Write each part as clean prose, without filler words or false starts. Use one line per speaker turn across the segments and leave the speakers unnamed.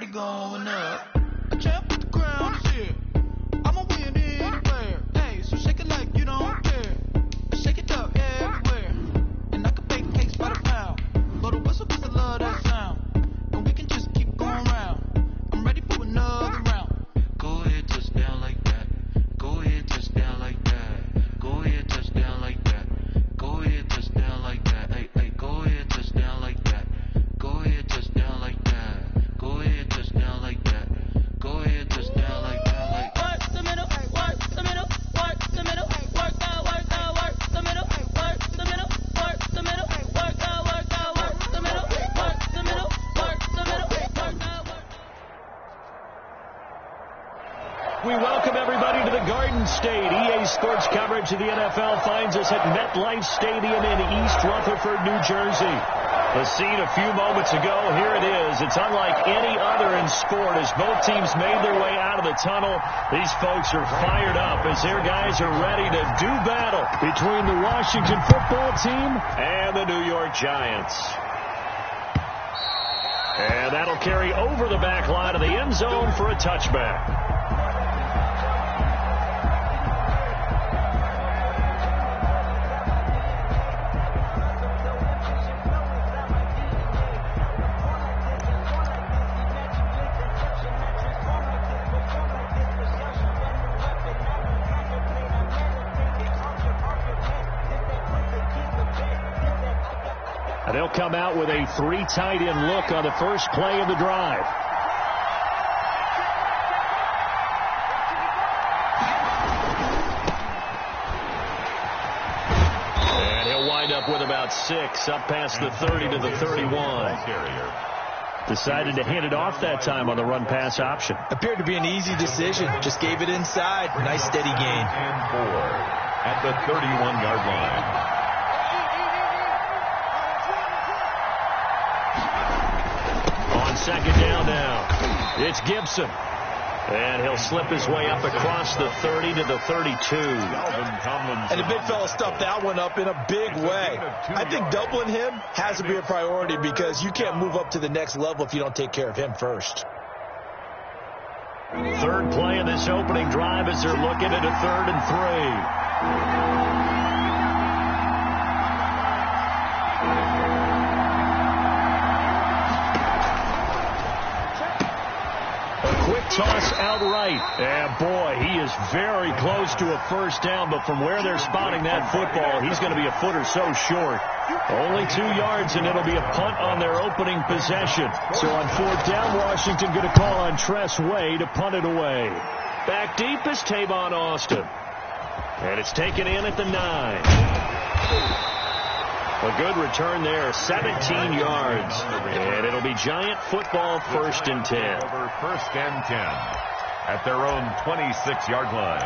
party going up. A champ with the crown is here. I'ma win anywhere. Hey, so shake it like you don't care. Shake it up everywhere. And I can bake cakes by the pound. Blow the whistle 'cause I love that sound. And we can just keep going round. I'm ready for another round. Go ahead, touch down like that. Go ahead, touch down like that. Go ahead, touch down like that. Go ahead, touch down like that. Hey, hey, go ahead, touch down like that. Go ahead, touch down like that. Go ahead, touch down like that. Go ahead, touch down like that. Like work the middle, work the middle, work the middle, work out, work out, work the middle, work the middle, work the middle, work out, work out, work the middle, work the middle, work the middle, work out, work.
We welcome everybody to the Garden State. EA Sports coverage of the NFL finds us at MetLife Stadium in East Rutherford, New Jersey. The scene a few moments ago, here it is. It's unlike any other in sport as both teams made their way out of the tunnel. These folks are fired up as their guys are ready to do battle between the Washington football team and the New York Giants. And that'll carry over the back line of the end zone for a touchback. They'll come out with a 3 tight end look on the first play of the drive. And he'll wind up with about 6 up past the 30 to the 31. Decided to hand it off that time on the run-pass option.
Appeared to be an easy decision. Just gave it inside. Nice steady gain.
And 4 at the 31-yard line.
Second down now. It's Gibson. And he'll slip his way up across the 30 to the 32.
And the big fella stuffed that one up in a big way. I think doubling him has to be a priority because you can't move up to the next level if you don't take care of him first.
Third play of this opening drive as they're looking at a 3rd and 3. Toss outright. And boy, he is very close to a first down, but from where they're spotting that football, he's going to be a foot or so short. Only 2 yards, and it'll be a punt on their opening possession. So on 4th down, Washington going to call on Tress Way to punt it away. Back deep is Tavon Austin. And it's taken in at the 9. A good return there, 17 yards. And it'll be Giant football 1st and 10.
Over 1st and 10 at their own 26-yard line.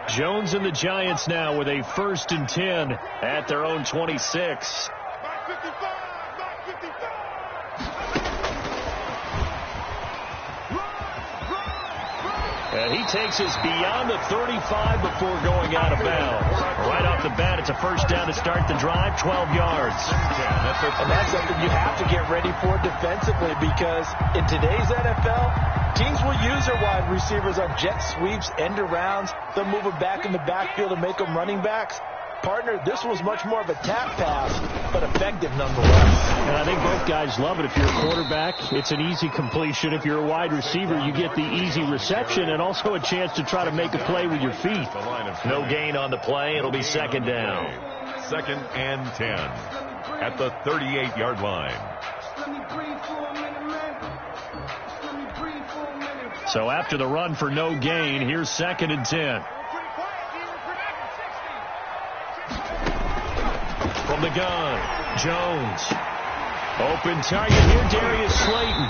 Jones and the Giants now with a 1st and 10 at their own 26. And he takes us beyond the 35 before going out of bounds. Right off the bat, it's a first down to start the drive, 12 yards.
And that's something you have to get ready for defensively because in today's NFL, teams will use their wide receivers on jet sweeps, end arounds. They'll move them back in the backfield and make them running backs. Partner, this was much more of a tap pass, but effective nonetheless.
And I think both guys love it. If you're a quarterback, it's an easy completion. If you're a wide receiver, you get the easy reception and also a chance to try to make a play with your feet. No gain on the play. It'll be 2nd down.
2nd and 10 at the 38-yard line.
So after the run for no gain, here's 2nd and 10. From the gun, Jones. Open target here, Darius Slayton.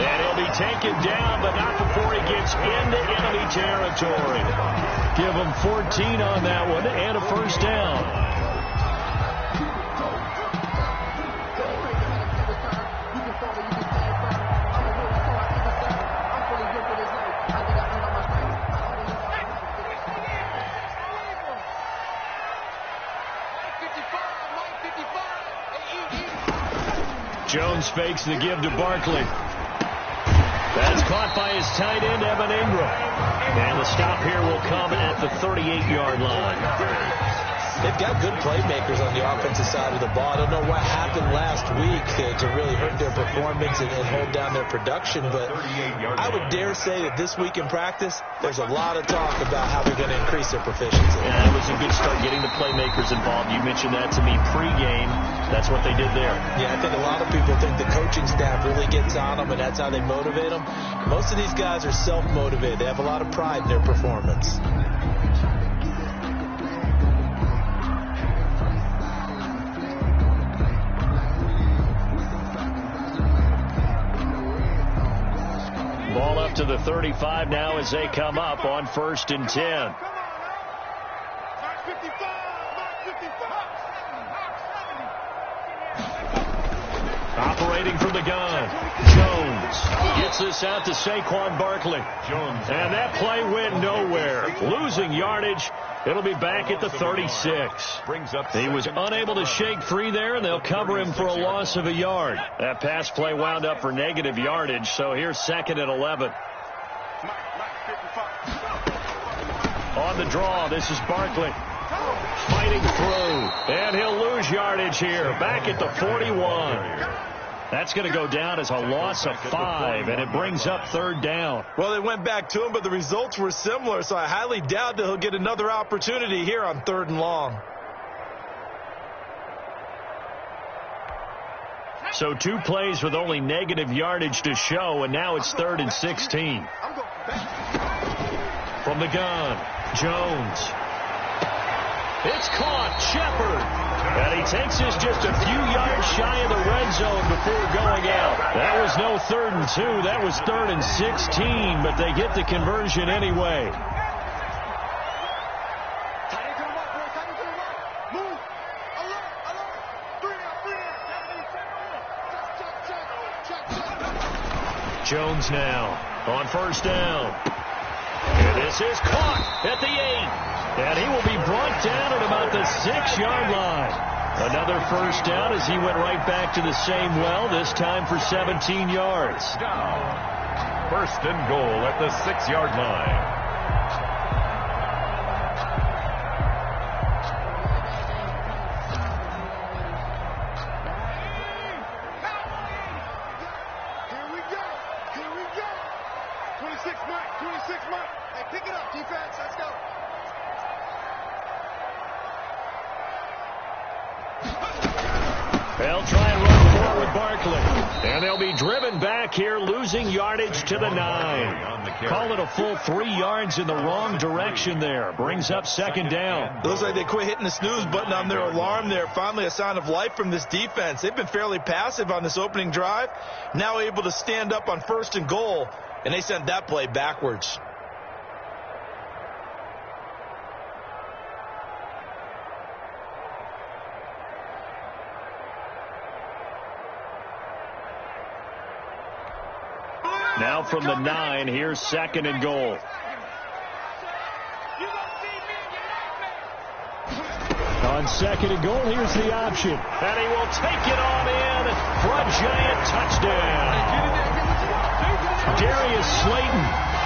And he'll be taken down, but not before he gets into enemy territory. Give him 14 on that one and a first down. Jones fakes the give to Barkley. That's caught by his tight end, Evan Ingram. And the stop here will come at the 38-yard line.
They've got good playmakers on the offensive side of the ball. I don't know what happened last week to really hurt their performance and hold down their production, but I would dare say that this week in practice, there's a lot of talk about how they're going to increase their proficiency.
Yeah, it was a good start getting the playmakers involved. You mentioned that to me pregame. That's what they did there.
Yeah, I think a lot of people think the coaching staff really gets on them, and that's how they motivate them. Most of these guys are self-motivated. They have a lot of pride in their performance.
Ball up to the 35 now as they come up on 1st and 10. Operating from the gun, Jones gets this out to Saquon Barkley. And that play went nowhere. Losing yardage. It'll be back at the 36. He was unable to shake free there, and they'll cover him for a loss of a yard. That pass play wound up for negative yardage, so here's 2nd and 11. On the draw, this is Barkley. Fighting through, and he'll lose yardage here. Back at the 41. That's going to go down as a loss of 5, and it brings up 3rd down.
Well, they went back to him, but the results were similar, so I highly doubt that he'll get another opportunity here on 3rd and long.
So 2 plays with only negative yardage to show, and now it's 3rd and 16. From the gun, Jones. It's caught, Shepard. And he takes this just a few yards shy of the red zone before going out. That was no 3rd and 2. That was 3rd and 16, but they get the conversion anyway. Jones now on 1st down. And this is caught at the 8. And he will be brought down at about the 6-yard line. Another 1st down as he went right back to the same well, this time for 17 yards.
1st and goal at the 6-yard line.
Here we go. 26 Mike. Hey, pick it up, defense. Let's go.
They'll try and run forward Barkley. And they'll be driven back here, losing yardage to the 9. Call it a full 3 yards in the wrong direction there. Brings up 2nd down.
Looks like they quit hitting the snooze button on their alarm there. Finally a sign of life from this defense. They've been fairly passive on this opening drive. Now able to stand up on 1st and goal. And they sent that play backwards.
Now from the 9, here's 2nd and goal. On 2nd and goal, here's the option. And he will take it on in for a giant touchdown. Darius Slayton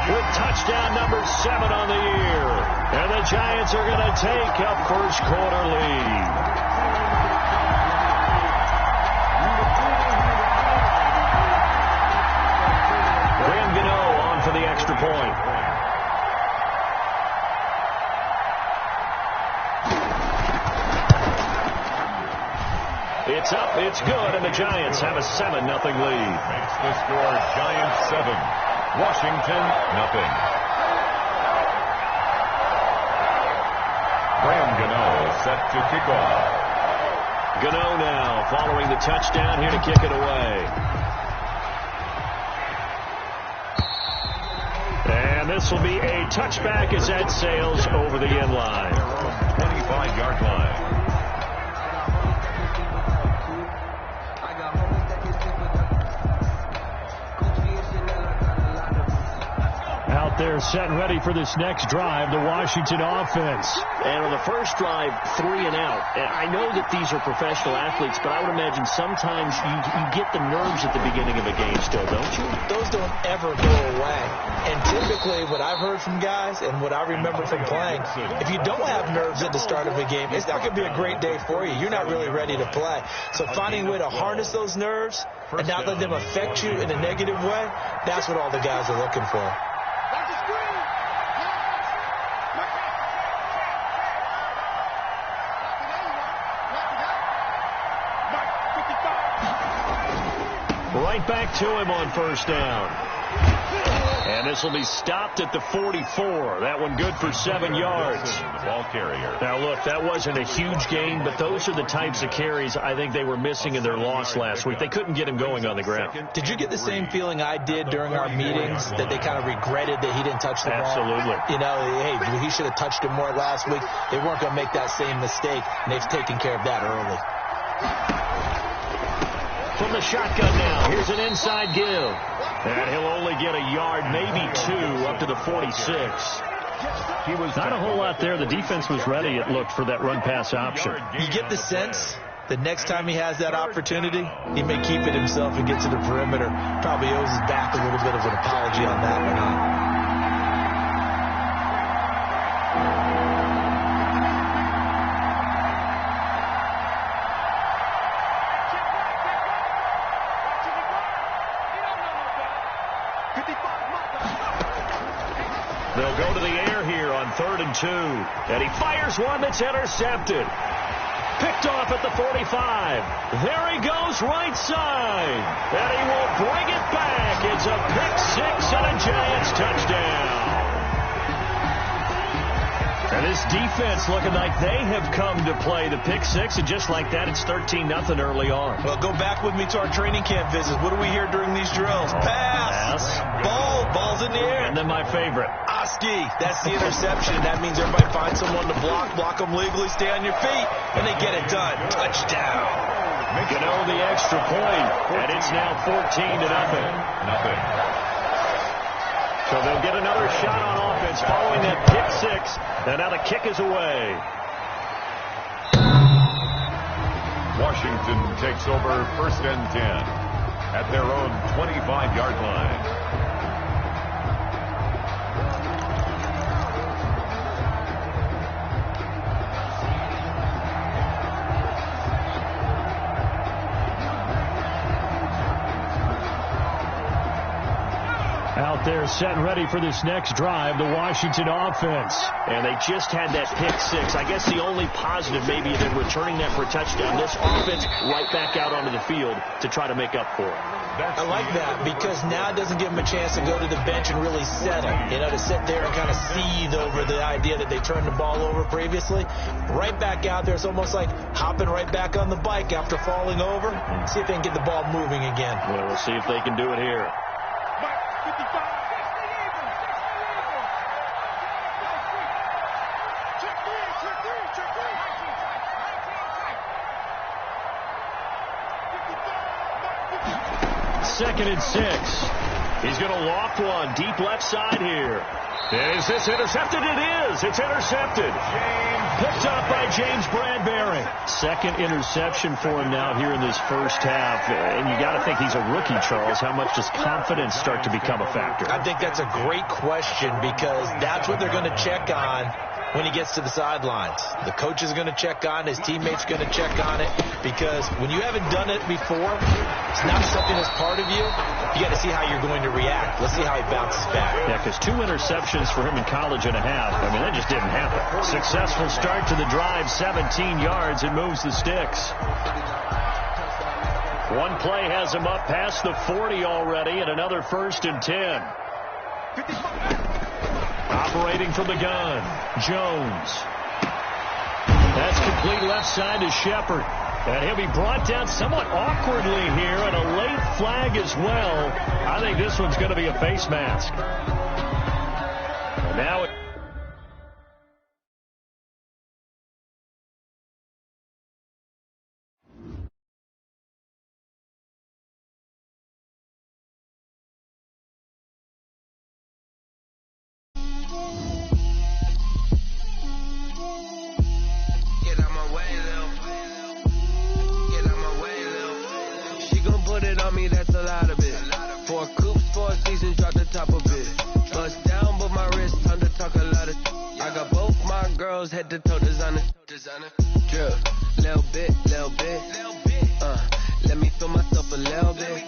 with touchdown number 7 on the year. And the Giants are going to take a 1st quarter lead. For the extra point. It's up, it's good, and the Giants have a 7-0 lead.
Makes the score Giants 7, Washington 0. Graham Gano set to kick off.
Gano now following the touchdown here to kick it away. And this will be a touchback as that sails over the end line.
25-yard line.
Out there set and ready for this next drive, the Washington offense.
And on the first drive, 3 and out. And I know that these are professional athletes, but I would imagine sometimes you get the nerves at the beginning of a game still, don't you?
Those don't ever go away. And typically what I've heard from guys and what I remember from playing, if you don't have nerves at the start of a game, it's not going to be a great day for you. You're not really ready to play. So finding a way to harness those nerves and not let them affect you in a negative way, that's what all the guys are looking for.
Right back to him on first down. And this will be stopped at the 44. That one good for 7 yards.
The ball carrier.
Now, look, that wasn't a huge gain, but those are the types of carries I think they were missing in their loss last week. They couldn't get him going on the ground.
Did you get the same feeling I did during our meetings, that they kind of regretted that he didn't touch the ball?
Absolutely.
You know, hey, he should have touched it more last week. They weren't going to make that same mistake, and they've taken care of that early.
From the shotgun now, here's an inside give. And he'll only get a yard, maybe 2, up to the 46.
He was
not a whole lot there. The defense was ready, it looked, for that run-pass option.
You get the sense that next time he has that opportunity, he may keep it himself and get to the perimeter. Probably owes his back a little bit of an apology on that one, huh?
They'll go to the air here on 3rd and 2. And he fires one that's intercepted. Picked off at the 45. There he goes right side. And he will bring it back. It's a pick-6 and a Giants touchdown. And this defense looking like they have come to play the pick-6, and just like that, it's 13-0 early on.
Well, go back with me to our training camp visits. What do we hear during these drills? Pass. Ball's in the air.
And then my favorite.
Oski. That's the interception. That means everybody finds someone to block them legally, stay on your feet, and they get it done. Touchdown.
You know, the extra point, and it's now 14-0. So they'll get another shot on offense following that pick-6, and now the kick is away.
Washington takes over 1st and 10 at their own 25-yard line.
Out there set and ready for this next drive, the Washington offense.
And they just had that pick-6. I guess the only positive maybe than returning that for a touchdown. This offense right back out onto the field to try to make up for it.
I like that because now it doesn't give them a chance to go to the bench and really settle. You know, to sit there and kind of seethe over the idea that they turned the ball over previously. Right back out there, it's almost like hopping right back on the bike after falling over. See if they can get the ball moving again.
Well, we'll see if they can do it here. Second and 6. He's going to loft one deep left side here. Is this intercepted? It is. It's intercepted. Picked up by James Bradbury. Second interception for him now here in this first half. And you got to think he's a rookie, Charles. How much does confidence start to become a factor?
I think that's a great question because that's what they're going to check on when he gets to the sidelines. The coach is going to check on it. His teammates going to check on it because when you haven't done it before, it's not something that's part of you. You got to see how you're going to react. Let's see how he bounces back.
Yeah, because 2 interceptions for him in college and a half. I mean, that just didn't happen. Successful start to the drive, 17 yards. It moves the sticks. One play has him up past the 40 already, and another 1st and 10. Operating from the gun, Jones. That's complete left side to Shepard. And he'll be brought down somewhat awkwardly here, and a late flag as well. I think this one's going to be a face mask. And now
on me, that's a lot of it. 4 coops, 4 seasons, drop the top of it. Bust down, but my wrist, time to talk a lot of. I got both my girls head to toe designer. Drill, little bit. Let me feel myself a little bit.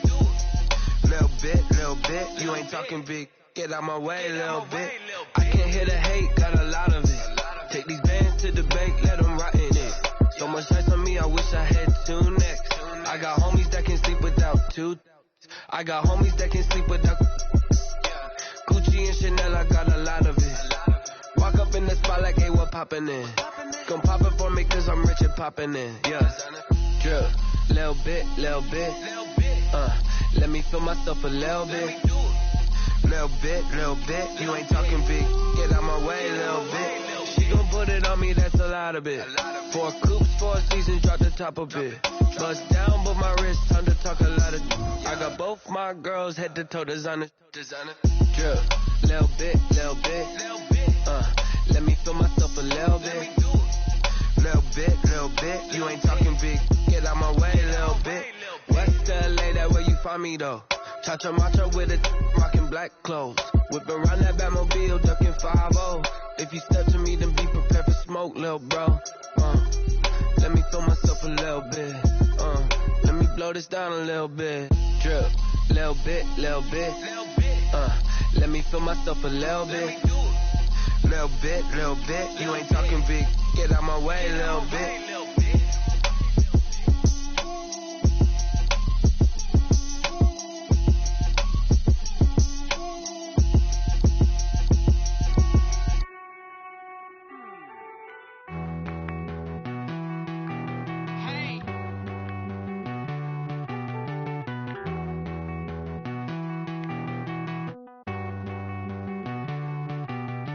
Little bit. You ain't talking big. Get out my way, little bit. I can't hear the hate, got a lot of it. Take these bands to the bank, let them rot in it. So much ice on me, I wish I had 2 necks. I got homies that can sleep without 2. I got homies that can sleep without Gucci and Chanel, I got a lot of it. Walk up in the spot like, hey, what poppin' in? Come pop it for me, cause I'm rich and poppin' in. Yeah, drill, little bit. Let me feel myself a little bit. Little bit. You ain't talking big. Get out my way, little bit. She gon' put it on me, that's a lot of it. 4 coops, 4 seasons, drop the top of it. Bust down, but my wrist, time to talk a lot of. I got both my girls head to toe designer. Drill, little bit. Let me feel myself a little bit. Little bit. You ain't talking big. Get out my way, little bit. West LA, that where you find me though. Cha-cha macha with it, rockin' black clothes. Whippin' around that Batmobile, duckin' 5-0. If you step to me, then be prepared for smoke, lil' bro. Let me feel myself a little bit. Let me blow this down a little bit. Drip, little bit. Let me feel myself a little bit. Little bit. You ain't talking big. Get out my way, little bit.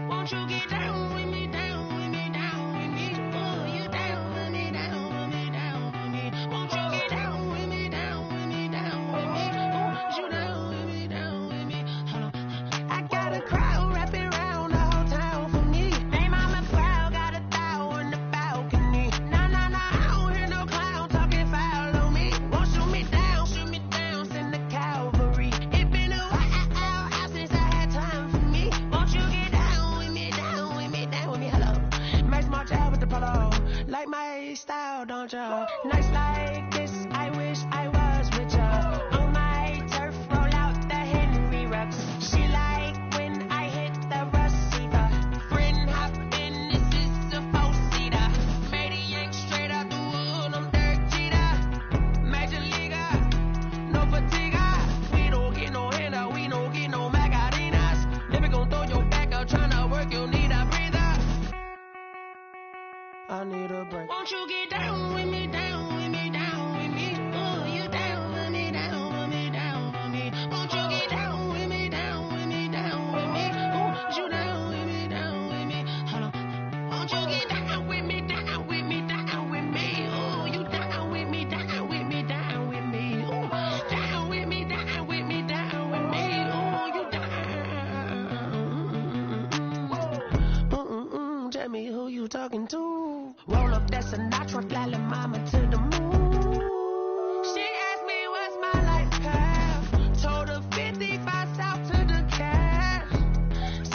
Won't you get down with me, down with me, down with me? Oh, you down with me, down with me, down with me. Won't you get down with me, down with me, down with me? Oh, you down with me, down with me? Hold on. I got a crowd wrapping around the whole town for me. Name on my crowd, got a thou on the balcony. Nah, I don't hear no clown talking foul on me. Won't shoot me down, send the cavalry. It been a while since I had time for me. Won't you get down with me, down with me, down with me? Hello. Max March out with the polo. Like my style, don't ya? Nights like this, I wish I was with ya. On my turf, roll out the Henry Rux. She like when I hit the receiver. Friend hop in, this is a 4-seater. Made a yank straight out the wood, I'm Derek Jeter. Major leaguer, no fatigue. We don't get no handout, we don't get no Macarinas. Never gon' throw your back out, tryna work, you need a breather. I need a break. Won't you get down with me, down with me, down with me? Oh, you down with me, down with me, down with me? Won't you get down with me, down with me, down with me? Oh, you down with me, down with me? Hold on. Won't you get down with me, down with me, down with me? Oh, you down with me, down with me, down with me? Oh, down with me, down with me, down with me? Oh, you down. Tell me who you talking to. Roll up that Sinatra, fly la mama to the moon. She asked me what's my life path. Told her 55 south to the cash.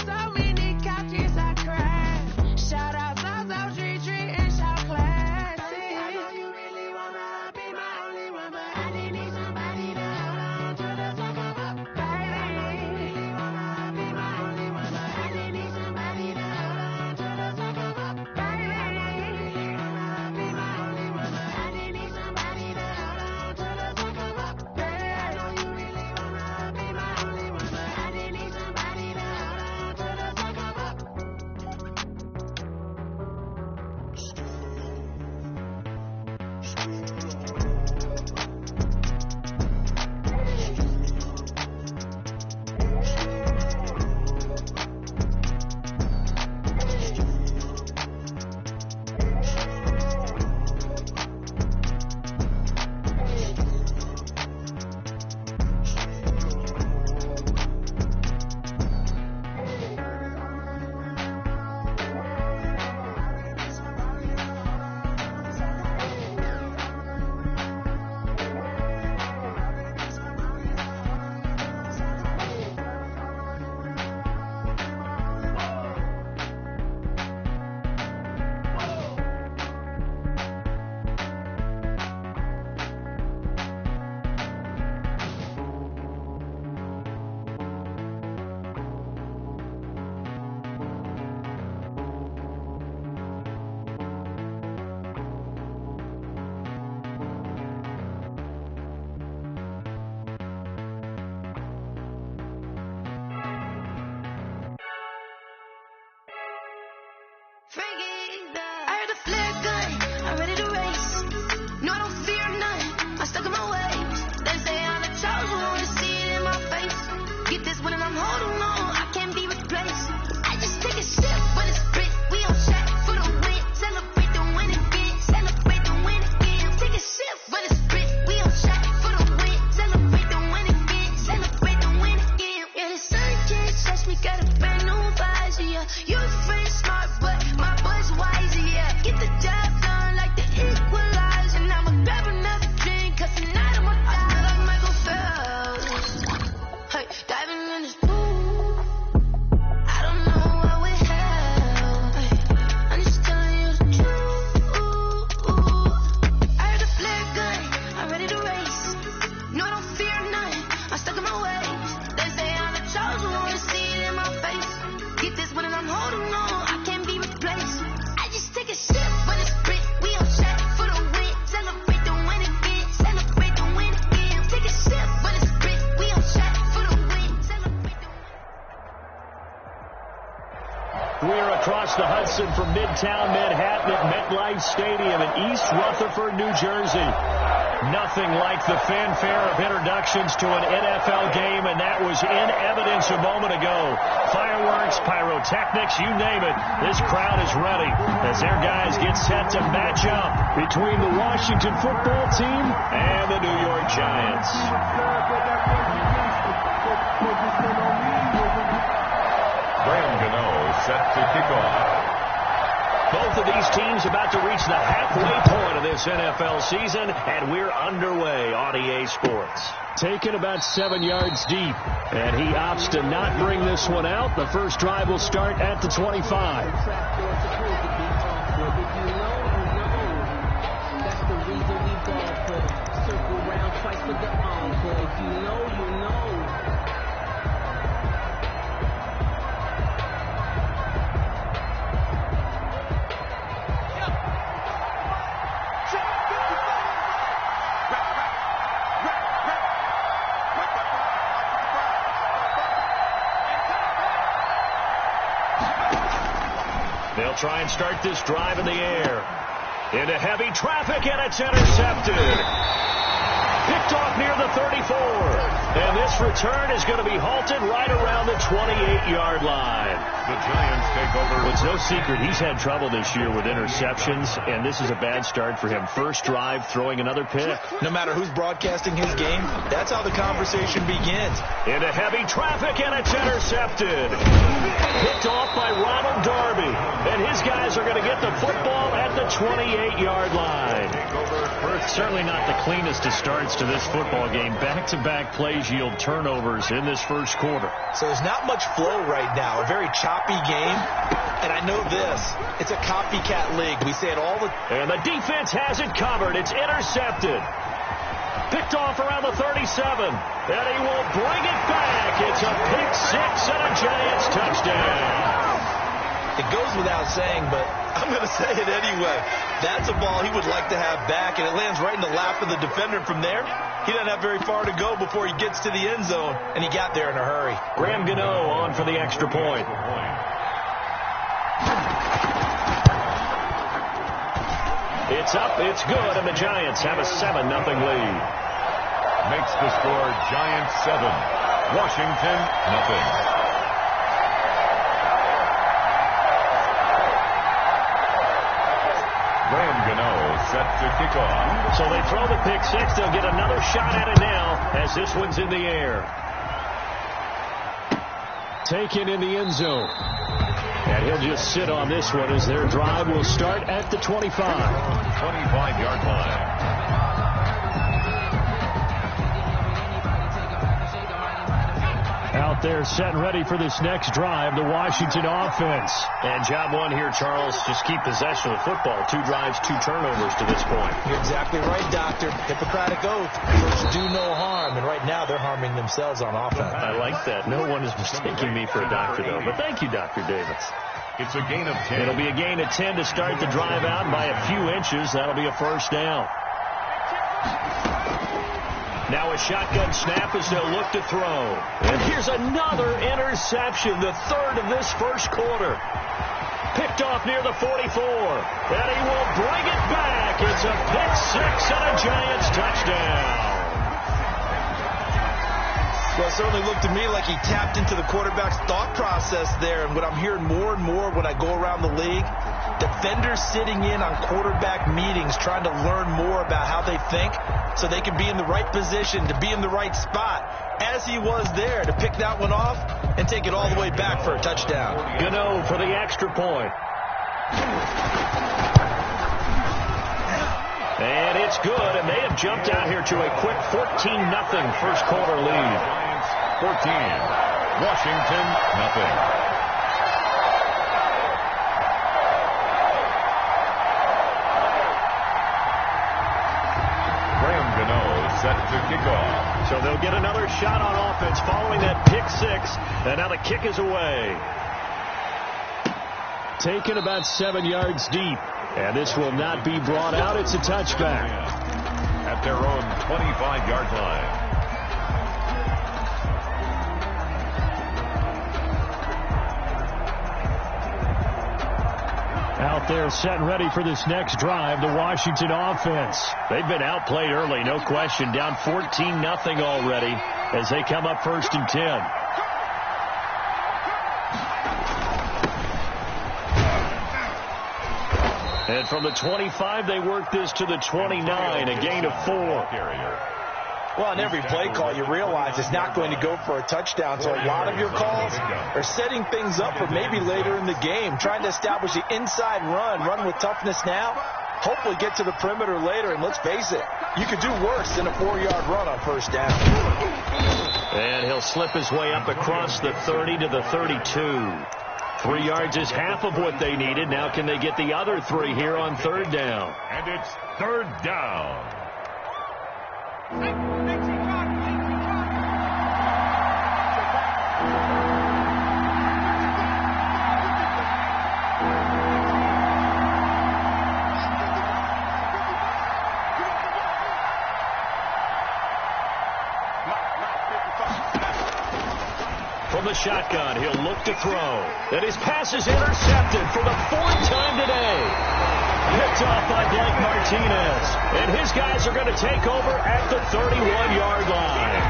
So many couches I crashed. Shout out South Street and shout classic. I know you really wanna be my only one, but I need somebody to hold on to the second up. Baby, I know you really wanna be my only one, but I need somebody to hold on to the second up. Baby.
across the Hudson from Midtown Manhattan at MetLife Stadium in East Rutherford, New Jersey. Nothing like the fanfare of introductions to an NFL game, and that was in evidence a moment ago. Fireworks, pyrotechnics, you name it. This crowd is ready as their guys get set to match up between the Washington football team and the New York Giants.
Graham Gano set to kick off.
Both of these teams about to reach the halfway point of this NFL season, and we're underway on EA Sports. Taken about 7 yards deep, and he opts to not bring this one out. The first drive will start at the 25. They'll try and start this drive in the air. Into heavy traffic, and it's intercepted. Picked off near the 34. And this return is going to be halted right around the 28-yard line.
The Giants take over.
It's no secret he's had trouble this year with interceptions, and this is a bad start for him. First drive, throwing another pick.
No matter who's broadcasting his game, that's how the conversation begins.
Into heavy traffic, and it's intercepted. Picked off by Ronald Darby, and his guys are going to get the football at the 28-yard line. Certainly not the cleanest of starts to this football game. Back-to-back plays yield turnovers in this first quarter.
So there's not much flow right now. A very choppy game. And I know this. It's a copycat league. We say it all the time.
And the defense has it covered. It's intercepted. Picked off around the 37. And he will bring it back. It's a pick six and a Giants touchdown.
It goes without saying, but I'm going to say it anyway. That's a ball he would like to have back, and it lands right in the lap of the defender. From there, he doesn't have very far to go before he gets to the end zone, and he got there in a hurry.
Graham Gano on for the extra point. It's up, it's good, and the Giants have a 7-0 lead.
Makes the score Giants 7, Washington nothing. Graham Gano set to kick off.
So they throw the pick six. They'll get another shot at it now as this one's in the air. Taken in the end zone. And he'll just sit on this one as their drive will start at the 25.
25-yard line.
Out there set and ready for this next drive, the Washington offense. And job one here, Charles, just keep possession of the football. 2 drives, 2 turnovers to this point.
You're exactly right, Doctor. Hippocratic oath. First, do no harm. And right now, they're harming themselves on offense.
I like that. No one is mistaking me for a doctor, though. But thank you, Dr. Davis.
It's a gain of 10.
It'll be a gain of 10 to start the drive out by a few inches. That'll be a first down. Now a shotgun snap as they'll look to throw. And here's another interception, the third of this first quarter. Picked off near the 44. And he will bring it back. It's a pick six and a Giants touchdown.
Well, it certainly looked to me like he tapped into the quarterback's thought process there. And what I'm hearing more and more when I go around the league, defenders sitting in on quarterback meetings trying to learn more about how they think so they can be in the right position to be in the right spot, as he was there to pick that one off and take it all the way back for a touchdown.
Gano for the extra point. And it's good, and they have jumped out here to a quick 14-0 first quarter lead.
14, Washington nothing. Graham Gano set to kick off.
So they'll get another shot on offense following that pick six, and now the kick is away. Taken about 7 yards deep, and this will not be brought out. It's a touchback.
At their own 25-yard line.
Out there setting ready for this next drive, the Washington offense. They've been outplayed early, no question. Down 14-0 already as they come up 1st and 10. And from the 25, they work this to the 29, a gain of 4.
Well, on every play call, you realize it's not going to go for a touchdown. So a lot of your calls are setting things up for maybe later in the game, trying to establish the inside run with toughness now, hopefully get to the perimeter later. And let's face it, you could do worse than a 4-yard run on 1st down.
And he'll slip his way up across the 30 to the 32. 3 yards is half of what they needed. Now can they get the other 3 here on 3rd down?
And it's 3rd down.
From the shotgun, he'll look to throw. And his pass is intercepted for the 4th time today. Picked off by Blake Martinez. And his guys are going to take over at the 31-yard line.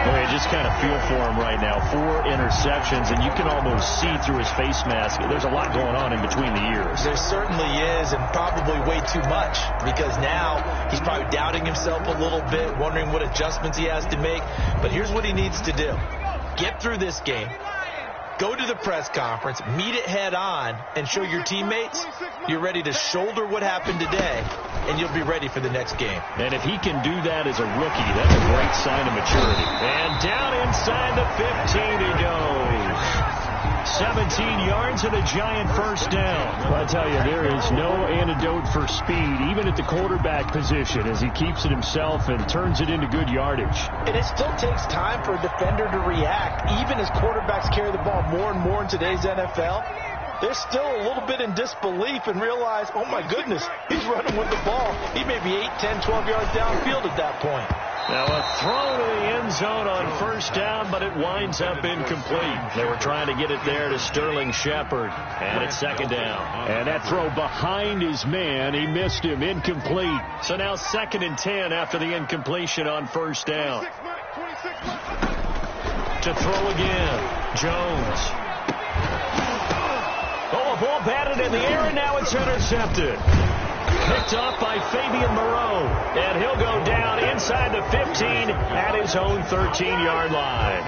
Well, you just kind of feel for him right now. 4 interceptions, and you can almost see through his face mask. There's a lot going on in between the ears.
There certainly is, and probably way too much, because now he's probably doubting himself a little bit, wondering what adjustments he has to make. But here's what he needs to do. Get through this game, go to the press conference, meet it head on, and show your teammates you're ready to shoulder what happened today, and you'll be ready for the next game.
And if he can do that as a rookie, that's a great sign of maturity. And down inside the 15 he goes. 17 yards and a giant 1st down. Well, I tell you, there is no antidote for speed, even at the quarterback position, as he keeps it himself and turns it into good yardage.
And it still takes time for a defender to react, even as quarterbacks carry the ball more and more in today's NFL. They're still a little bit in disbelief and realize, oh my goodness, he's running with the ball. He may be 8, 10, 12 yards downfield at that point.
Now a throw to the end zone on 1st down, but it winds up incomplete. They were trying to get it there to Sterling Shepard, and it's 2nd down. And that throw behind his man, he missed him, incomplete. So now 2nd and 10 after the incompletion on 1st down. To throw again, Jones. Oh, a ball batted in the air, and now it's intercepted. Picked off by Fabian Moreau, and he'll go down inside the 15 at his own 13-yard line.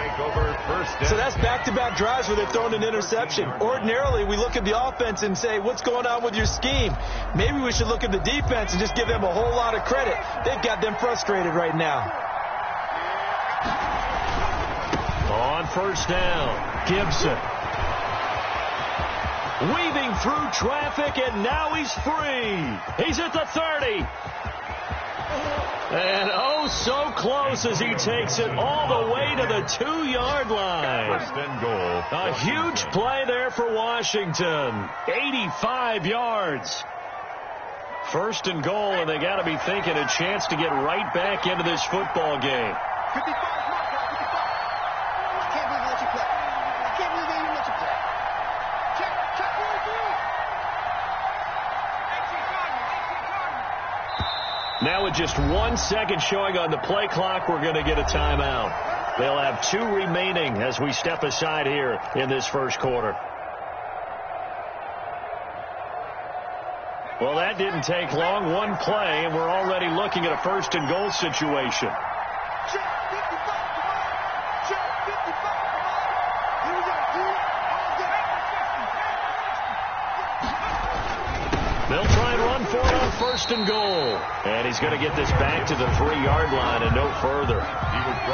So that's back-to-back drives where they're throwing an interception. Ordinarily, we look at the offense and say, what's going on with your scheme? Maybe we should look at the defense and just give them a whole lot of credit. They've got them frustrated right now.
On 1st down, Gibson. Weaving through traffic, and now he's free. He's at the 30. And oh, so close as he takes it all the way to the 2-yard line.
1st and goal.
A huge play there for Washington. 85 yards. 1st and goal, and they got to be thinking a chance to get right back into this football game.
55. I can't believe they let you play. I can't believe they even let you play. Check 42.
Now with just 1 second showing on the play clock, we're going to get a timeout. They'll have 2 remaining as we step aside here in this 1st quarter. Well, that didn't take long. 1 play, and we're already looking at a 1st and goal situation. They'll try and run for it on 1st and goal. And he's going to get this back to the 3-yard line and no further.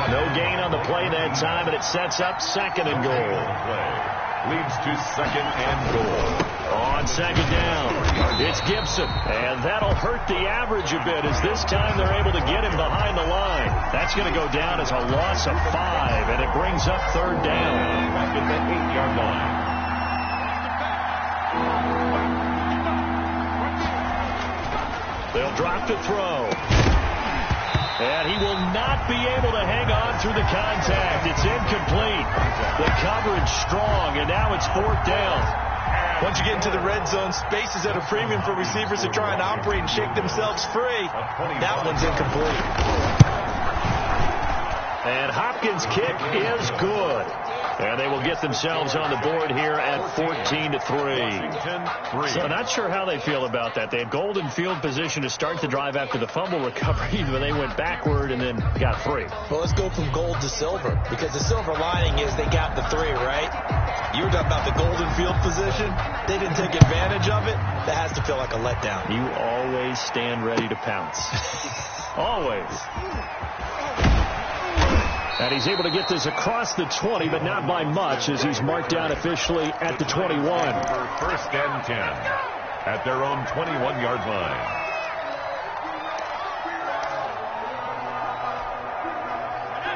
No gain on the play that time, and it sets up 2nd and goal.
Leads to 2nd and goal.
On 2nd down, it's Gibson. And that'll hurt the average a bit as this time they're able to get him behind the line. That's going to go down as a loss of 5, and it brings up 3rd down.
Back at the 8-yard line.
They'll drop to throw. And he will not be able to hang on through the contact. It's incomplete. The coverage strong, and now it's 4th down.
And
Once you get into the red zone, space is at a premium for receivers to try and operate and shake themselves free. That one's incomplete.
And Hopkins' kick is good. And they will get themselves on the board here at 14-3. So not sure how they feel about that. They had golden field position to start the drive after the fumble recovery, but they went backward and then got 3.
Well, let's go from gold to silver, because the silver lining is they got the 3, right? You were talking about the golden field position. They didn't take advantage of it. That has to feel like a letdown.
You always stand ready to pounce. Always. And he's able to get this across the 20, but not by much, as he's marked down officially at the 21.
First and 10 at their own 21-yard line.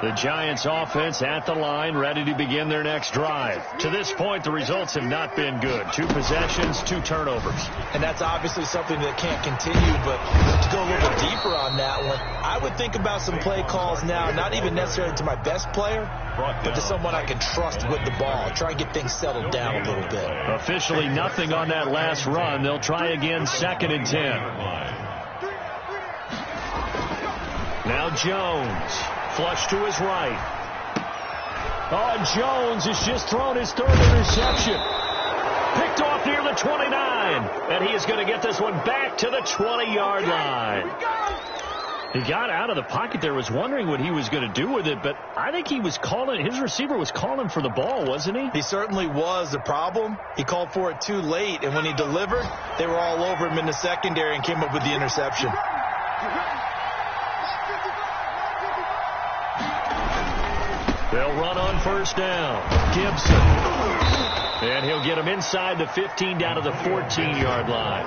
The Giants offense at the line, ready to begin their next drive. To this point, the results have not been good. 2 possessions, 2 turnovers.
And that's obviously something that can't continue, but to go a little bit deeper on that one, I would think about some play calls now, not even necessarily to my best player, but to someone I can trust with the ball. Try and get things settled down a little bit.
Officially nothing on that last run. They'll try again, 2nd and 10. Now Jones. Flush to his right. Oh, Jones has just thrown his 3rd interception. Picked off near the 29. And he is going to get this one back to the 20-yard line. He got out of the pocket there, was wondering what he was going to do with it, but I think he was calling, his receiver was calling for the ball, wasn't he?
He certainly was. The problem, he called for it too late, and when he delivered, they were all over him in the secondary and came up with the interception.
They'll run on 1st down. Gibson. And he'll get him inside the 15 down to the 14-yard line.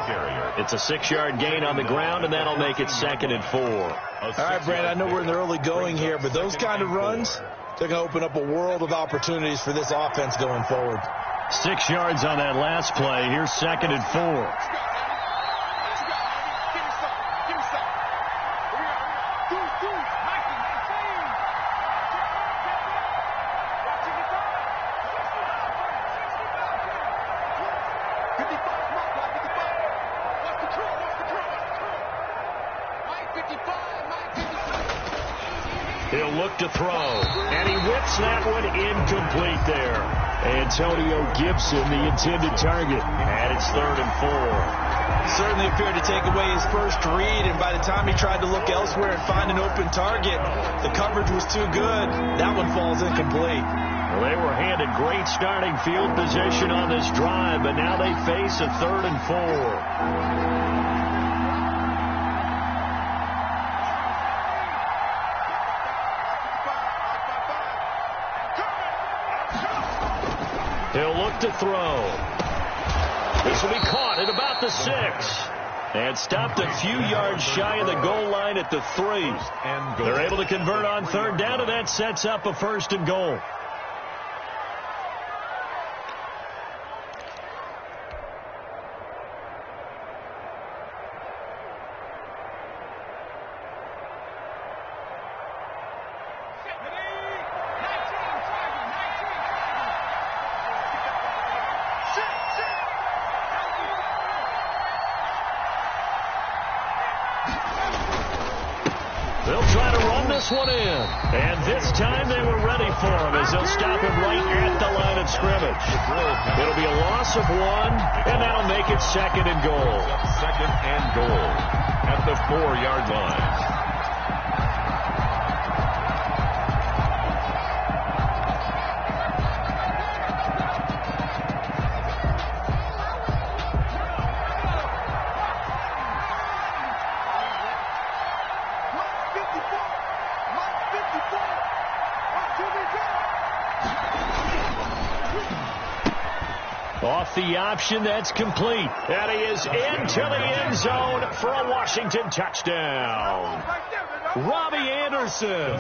It's a 6-yard gain on the ground, and that'll make it 2nd and 4.
All right, Brandon, I know we're in the early going here, but those kind of runs, they're going to open up a world of opportunities for this offense going forward.
6 yards on that last play. Here's 2nd and 4. He'll look to throw, and he whips that one incomplete there. Antonio Gibson, the intended target, and it's 3rd and 4.
Certainly appeared to take away his first read, and by the time he tried to look elsewhere and find an open target, the coverage was too good. That one falls incomplete.
Well, they were handed great starting field position on this drive, but now they face a 3rd and 4. He'll look to throw. This will be caught at about the 6. And stopped a few yards shy of the goal line at the 3. They're able to convert on 3rd down, and that sets up a 1st and goal. They'll try to run this one in. And this time they were ready for him as they'll stop him right at the line of scrimmage. It'll be a loss of 1, and that'll make it 2nd and goal.
2nd and goal at the 4-yard line.
Off the option, that's complete. And he is into the end zone for a Washington touchdown. Robbie Anderson,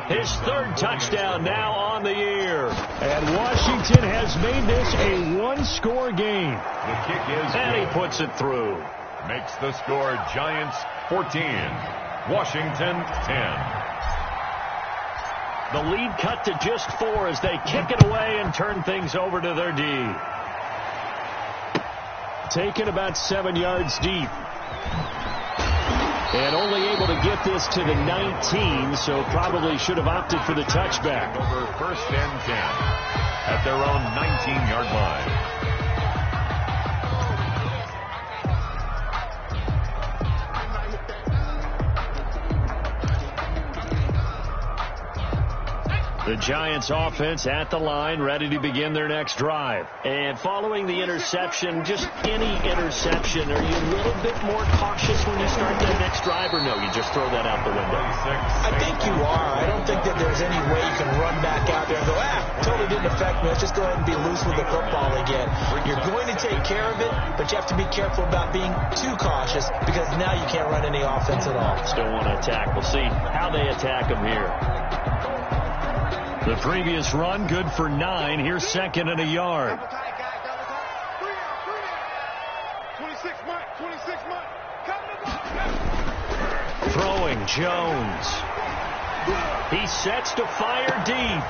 his 3rd touchdown now on the year. And Washington has made this a 1-score game.
The kick is
and he puts it through.
Makes the score Giants 14, Washington 10.
The lead cut to just 4 as they kick it away and turn things over to their D. taken about 7 yards deep. And only able to get this to the 19, so probably should have opted for the touchback.
Over 1st and 10 at their own 19-yard line.
The Giants offense at the line, ready to begin their next drive.
And following the interception, just any interception, are you a little bit more cautious when you start that next drive, or no, you just throw that out the window?
I think you are. I don't think that there's any way you can run back out there and go, totally didn't affect me. Let's just go ahead and be loose with the football again. You're going to take care of it, but you have to be careful about being too cautious because now you can't run any offense at all.
Still want to attack. We'll see how they attack them here.
The previous run, good for 9. Here's 2nd and a yard.
26 Mike.
Throwing, Jones. He sets to fire deep.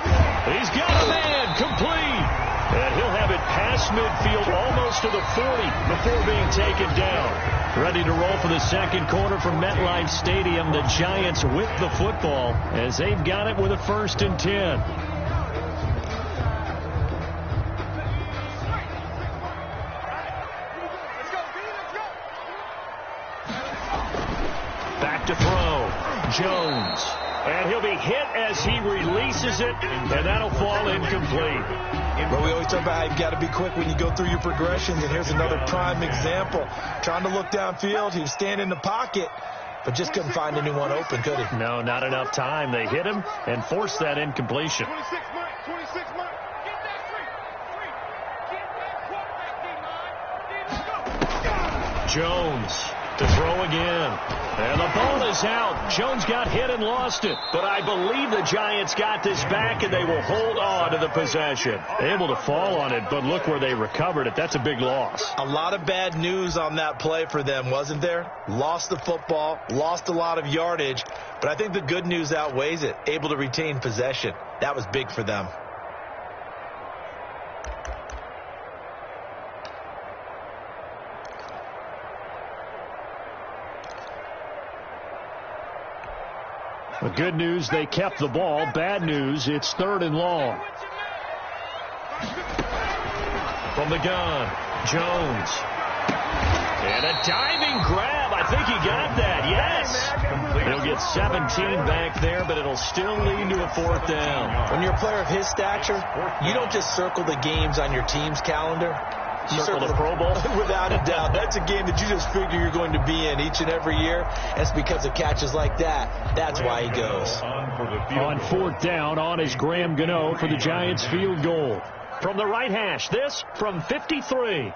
He's got a man, complete. And he'll have it past midfield, almost to the 40 before being taken down. Ready to roll for the second quarter from MetLife Stadium. The Giants with the football as they've got it with a 1st and 10. Back to throw. Jones. And he'll be hit as he releases it, and that'll fall incomplete.
But we always talk about how you've got to be quick when you go through your progressions, and here's another prime example. Trying to look downfield, he was standing in the pocket, but just couldn't find anyone open, could he?
No, not enough time. They hit him and forced that incompletion.
26 Mike.
Jones to throw again. And the ball is out. Jones got hit and lost it. But I believe the Giants got this back, and they will hold on to the possession. Able to fall on it, but look where they recovered it. That's a big loss.
A lot of bad news on that play for them, wasn't there? Lost the football, lost a lot of yardage, but I think the good news outweighs it. Able to retain possession. That was big for them.
The good news, they kept the ball. Bad news, it's 3rd and long. From the gun, Jones. And a diving grab. I think he got that. Yes. He'll get 17 back there, but it'll still lead to a 4th down.
When you're a player of his stature, you don't just circle the games on your team's calendar. You
circle the Pro Bowl?
Without a doubt. That's a game that you just figure you're going to be in each and every year. It's because of catches like that. That's why he goes.
On 4th down, on is Graham Gano for the Giants field goal. From the right hash, this from 53.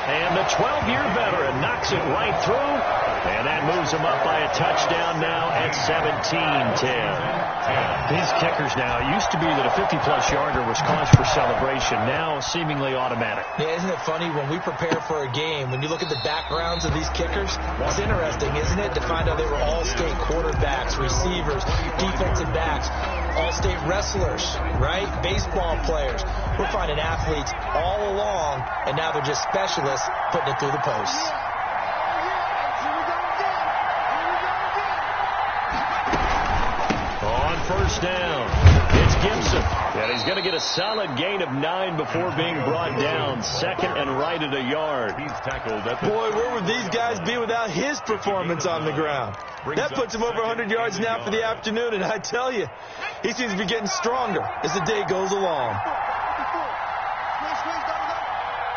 And the 12-year veteran knocks it right through. And that moves him up by a touchdown now at 17-10. These kickers now, it used to be that a 50-plus yarder was cause for celebration. Now seemingly automatic.
Yeah, isn't it funny when we prepare for a game, when you look at the backgrounds of these kickers, it's interesting, isn't it, to find out they were all-state quarterbacks, receivers, defensive backs, all-state wrestlers, right? Baseball players. We're finding athletes all along, and now they're just specialists putting it through the posts.
On 1st down, it's Gibson. And he's going to get a solid gain of 9 before being brought down. 2nd and right at a yard.
He's tackled at the...
Boy, where would these guys be without his performance on the ground? That puts him over 100 yards now for the afternoon, and I tell you, he seems to be getting stronger as the day goes along.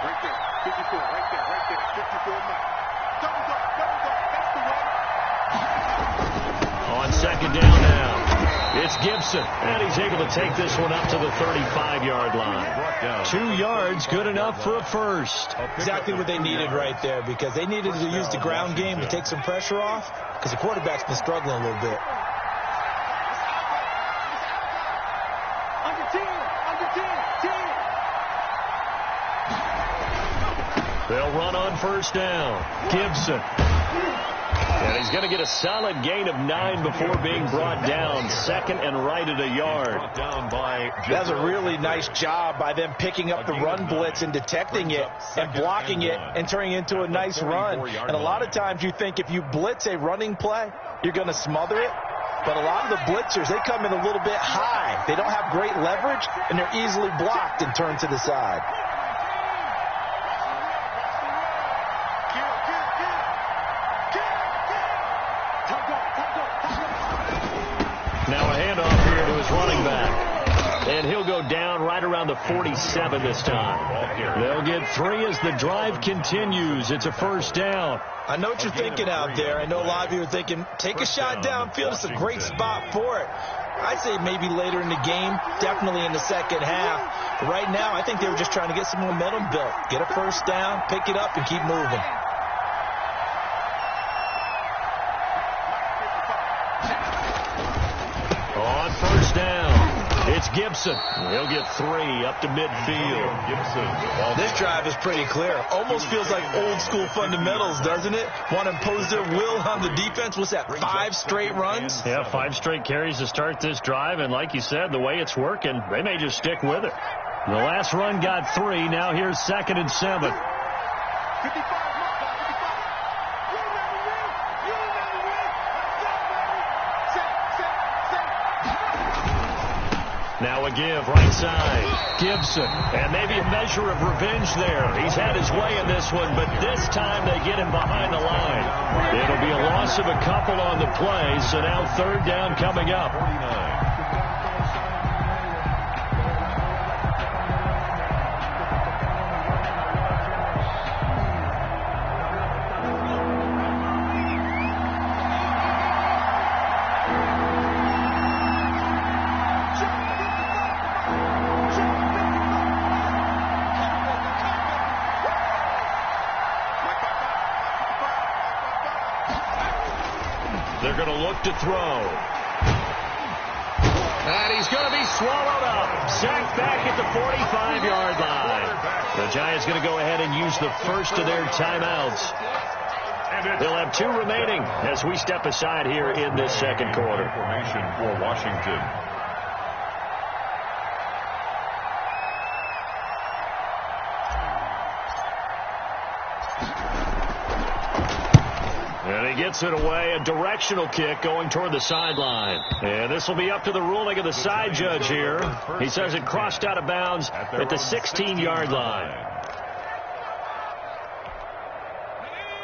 Right there, 54, right there, 54 Mike. Double up, that's the one.
On 2nd down now, it's Gibson, and he's able to take this one up to the 35-yard line. 2 yards, good enough for a 1st.
Exactly what they needed right there, because they needed to use the ground game to take some pressure off, because the quarterback's been struggling a little bit.
Under 10.
They'll run on 1st down. Gibson. And he's going to get a solid gain of 9 before being brought down. Second and right at a yard.
That's a really nice job by them picking up the run blitz and detecting it and blocking it and turning it into a nice run. And a lot of times you think if you blitz a running play, you're going to smother it. But a lot of the blitzers, they come in a little bit high. They don't have great leverage, and they're easily blocked and turned to the side.
Now a handoff here to his running back. And he'll go down right around the 47 this time. They'll get 3 as the drive continues. It's a first down.
I know what you're thinking out there. I know a lot of you are thinking, take a shot downfield. It's a great spot for it. I'd say maybe later in the game, definitely in the second half. But right now, I think they were just trying to get some momentum built. Get a first down, pick it up, and keep moving.
On first down, it's Gibson. He'll get 3 up to midfield. Gibson.
This drive is pretty clear. Almost feels like old school fundamentals, doesn't it? Want to impose their will on the defense. What's that, 5 straight runs?
Yeah, 5 straight carries to start this drive. And like you said, the way it's working, they may just stick with it. The last run got 3. Now here's 2nd and 7. Now a give, right side. Gibson. And maybe a measure of revenge there. He's had his way in this one, but this time they get him behind the line. It'll be a loss of a couple on the play, so now 3rd down coming up. They're going to look to throw. And he's going to be swallowed up. Sacked back at the 45-yard line. The Giants going to go ahead and use the first of their timeouts. They'll have 2 remaining as we step aside here in this second quarter.
Formation for Washington.
And he gets it away, a directional kick going toward the sideline. And this will be up to the ruling of the side judge here. He says it crossed out of bounds at the 16-yard line.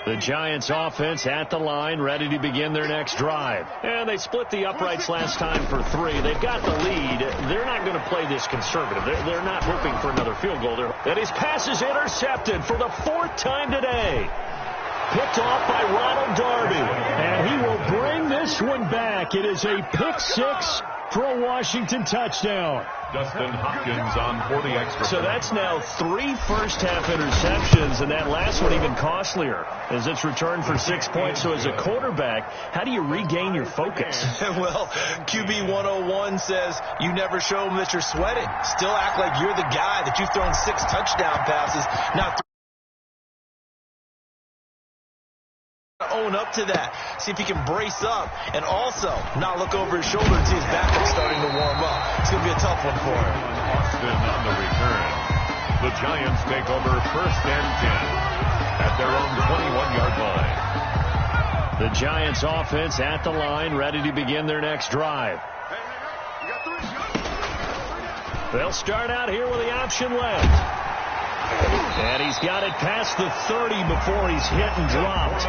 The Giants offense at the line, ready to begin their next drive. And they split the uprights last time for 3. They've got the lead. They're not going to play this conservative. They're not hoping for another field goal. And his pass is intercepted for the 4th time today. Picked off by Ronald Darby. And he will bring this one back. It is a pick 6 for a Washington touchdown.
Dustin Hopkins on for the extra.
So that's now 3 first-half interceptions, and that last one even costlier as it's returned for 6 points. So as a quarterback, how do you regain your focus?
Well, QB 101 says you never show them that you're sweating. Still act like you're the guy, that you've thrown 6 touchdown passes, not own up to that. See if he can brace up and also not look over his shoulder and see his backup starting to warm up. It's going to be a tough one for him.
Austin on the return. The Giants take over 1st and 10 at their own 21-yard line.
The Giants offense at the line, ready to begin their next drive. They'll start out here with the option left. And he's got it past the 30 before he's hit and dropped.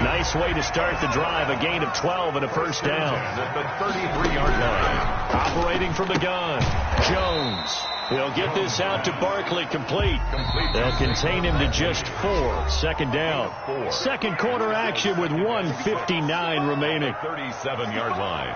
Nice way to start the drive. A gain of 12 and a first down.
At the 33-yard line.
Operating from the gun, Jones. He'll get this out to Barkley complete. They'll contain him to just 4. 2nd down. Second quarter action with 1:59 remaining.
37-yard line.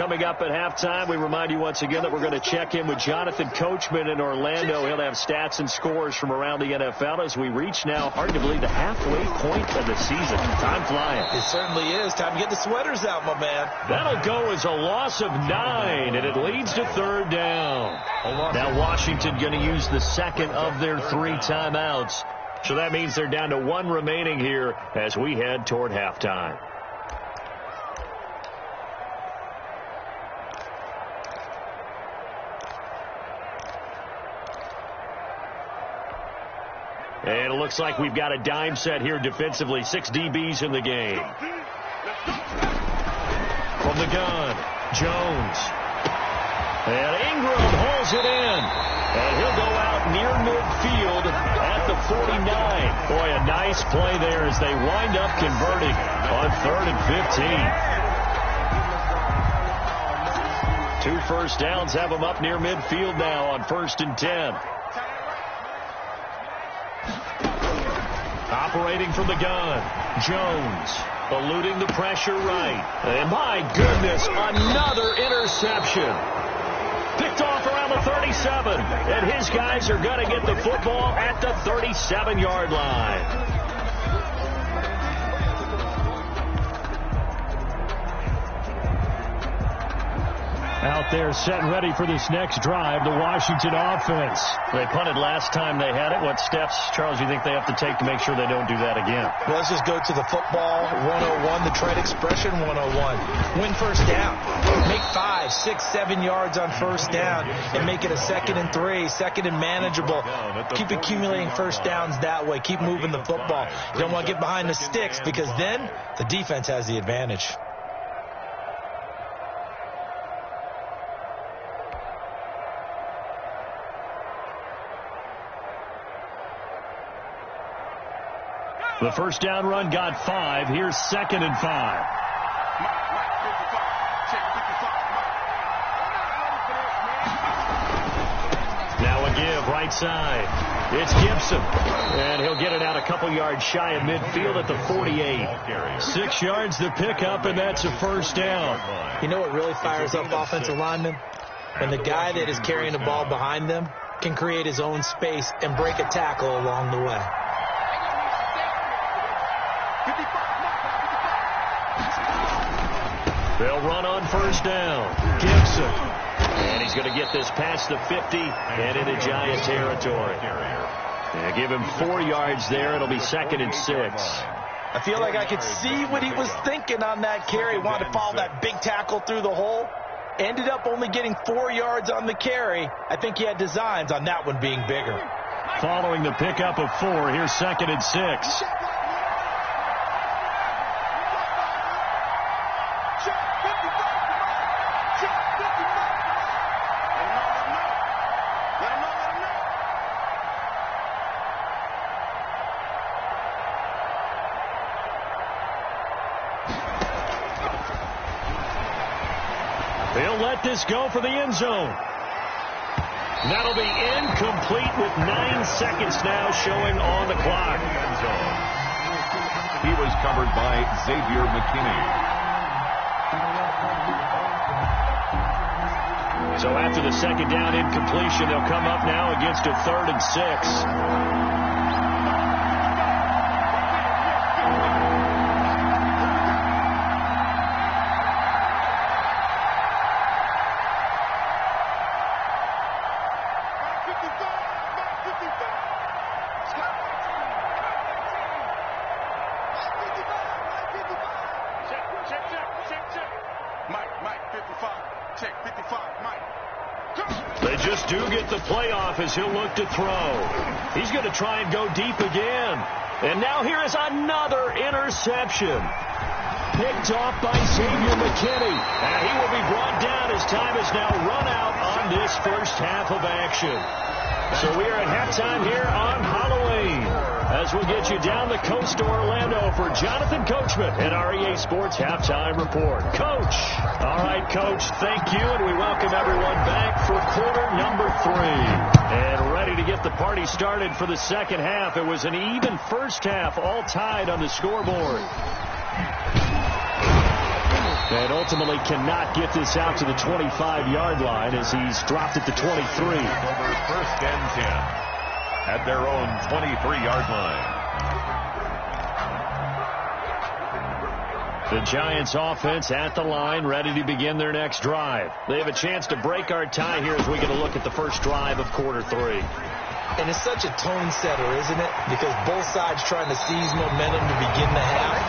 Coming up at halftime, we remind you once again that we're going to check in with Jonathan Coachman in Orlando. He'll have stats and scores from around the NFL as we reach now, hard to believe, the halfway point of the season. Time flying.
It certainly is. Time to get the sweaters out, my man.
That'll go as a loss of 9, and it leads to third down. Now Washington going to use the second of their 3 timeouts. So that means they're down to 1 remaining here as we head toward halftime. And it looks like we've got a dime set here defensively. 6 DBs in the game. From the gun, Jones. And Ingram holds it in. And he'll go out near midfield at the 49. Boy, a nice play there as they wind up converting on 3rd and 15. 2 first downs have them up near midfield now on 1st and 10. Operating from the gun, Jones eluding the pressure right. And my goodness, another interception. Picked off around the 37, and his guys are going to get the football at the 37-yard line. Out there set and ready for this next drive, the Washington offense. They punted last time they had it. What steps, Charles, do you think they have to take to make sure they don't do that again?
Well, let's just go to the football 101, the trade expression 101. Win first down. Make 5, 6, 7 yards on first down and make it a 2nd and 3, 2nd and manageable. Keep accumulating first downs that way. Keep moving the football. You don't want to get behind the sticks because then the defense has the advantage.
The first down run got 5. Here's 2nd and 5. Now a give right side. It's Gibson. And he'll get it out a couple yards shy of midfield at the 48. 6 yards the pickup, and that's a first down.
You know what really fires up offensive linemen? When the guy that is carrying the ball behind them can create his own space and break a tackle along the way.
They'll run on first down. Gibson. And he's going to get this past the 50 and into Giant territory. And give him 4 yards there. It'll be 2nd and 6.
I feel like I could see what he was thinking on that carry. Wanted to follow that big tackle through the hole. Ended up only getting 4 yards on the carry. I think he had designs on that one being bigger.
Following the pickup of 4, here's 2nd and 6. They'll let this go for the end zone. That'll be incomplete with 9 seconds now showing on the clock.
He was covered by Xavier McKinney.
So after the second down incompletion, they'll come up now against a 3rd and 6. They just do get the playoff as he'll look to throw. He's going to try and go deep again. And now here is another interception. Picked off by Xavier McKinney. And he will be brought down as time is now run out on this first half of action. So we are at halftime here on Halloween as we'll get you down the coast to Orlando for Jonathan Coachman and our EA Sports Halftime Report. Coach. All right, Coach, thank you, and we welcome everyone back for quarter number 3. And ready to get the party started for the second half. It was an even first half, all tied on the scoreboard. And ultimately cannot get this out to the 25-yard line as he's dropped at the 23.
Over first and 10 at their own 23-yard line.
The Giants offense at the line, ready to begin their next drive. They have a chance to break our tie here as we get a look at the first drive of quarter 3.
And it's such a tone setter, isn't it? Because both sides trying to seize momentum to begin the half.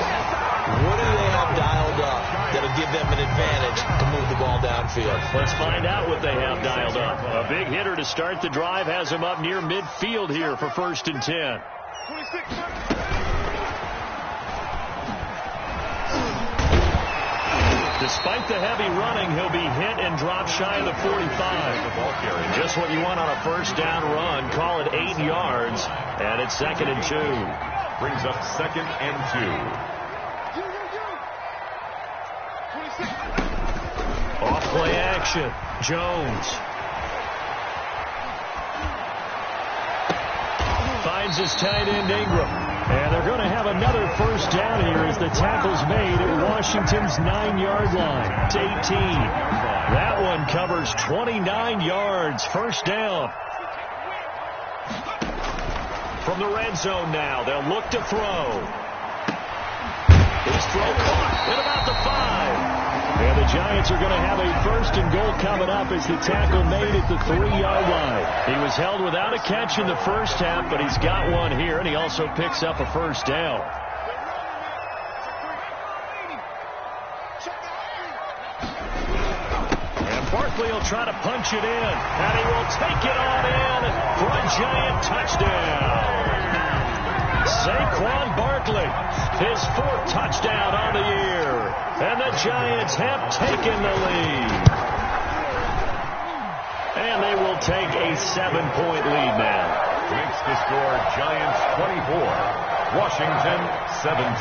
What do they have dialed up that'll give them an advantage to move the ball downfield?
Let's find out what they have dialed up. A big hitter to start the drive has him up near midfield here for first and 10.
26.
Despite the heavy running, he'll be hit and drop shy of the 45. Just what you want on a first down run. Call it 8 yards, and it's 2nd and 2.
Brings up 2nd and 2.
Off play action. Jones finds his tight end Ingram. And they're going to have another first down here as the tackle's made at Washington's 9-yard line. It's 18. That one covers 29 yards. First down. From the red zone now, they'll look to throw. His throw caught at about the 5. And the Giants are going to have a first and goal coming up as the tackle made at the 3-yard line. He was held without a catch in the first half, but he's got one here, and he also picks up a first down. And Barkley will try to punch it in, and he will take it on in for a Giant touchdown. Saquon Barkley, his 4th touchdown on the year. And the Giants have taken the lead. And they will take a 7-point lead now.
Makes the score Giants 24, Washington 17.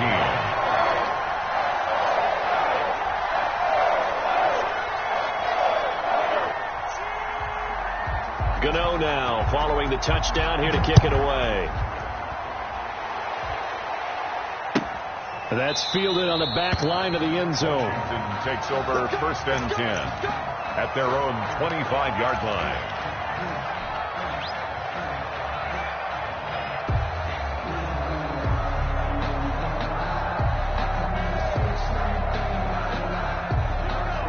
Gano now following the touchdown here to kick it away. That's fielded on the back line of the end zone.
Washington takes over first and 10 at their own 25-yard line.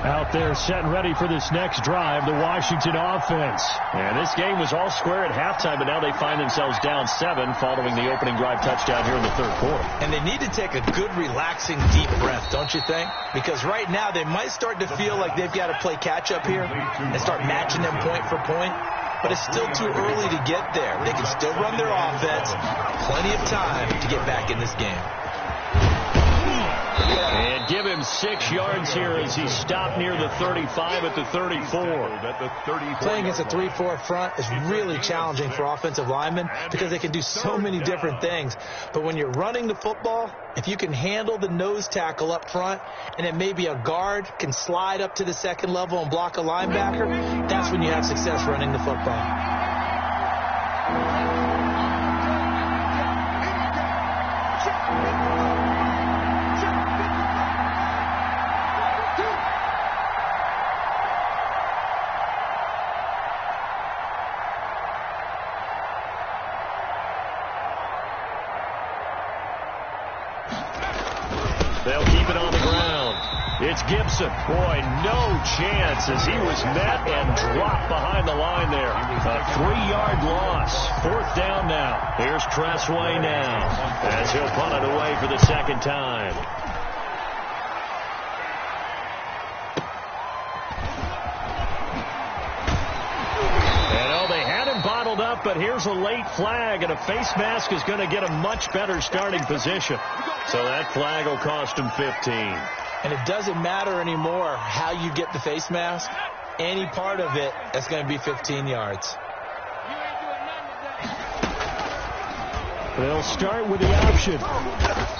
Out there set and ready for this next drive, the Washington offense. And this game was all square at halftime, but now they find themselves down 7 following the opening drive touchdown here in the 3rd quarter.
And they need to take a good, relaxing, deep breath, don't you think? Because right now they might start to feel like they've got to play catch-up here and start matching them point for point. But it's still too early to get there. They can still run their offense. Plenty of time to get back in this game.
And give him 6 yards here as he stopped near the 35 at the 34.
Playing against a 3-4 front is really challenging for offensive linemen because they can do so many different things. But when you're running the football, if you can handle the nose tackle up front and then maybe a guard can slide up to the 2nd level and block a linebacker, that's when you have success running the football.
They'll keep it on the ground. It's Gibson. Boy, no chance as he was met and dropped behind the line there. A 3-yard loss. 4th down now. Here's Tressway now as he'll punt it away for the 2nd time. Up, but here's a late flag, and a face mask is going to get a much better starting position. So that flag will cost him 15.
And it doesn't matter anymore how you get the face mask. Any part of it, that's going to be 15 yards.
They'll start with the option.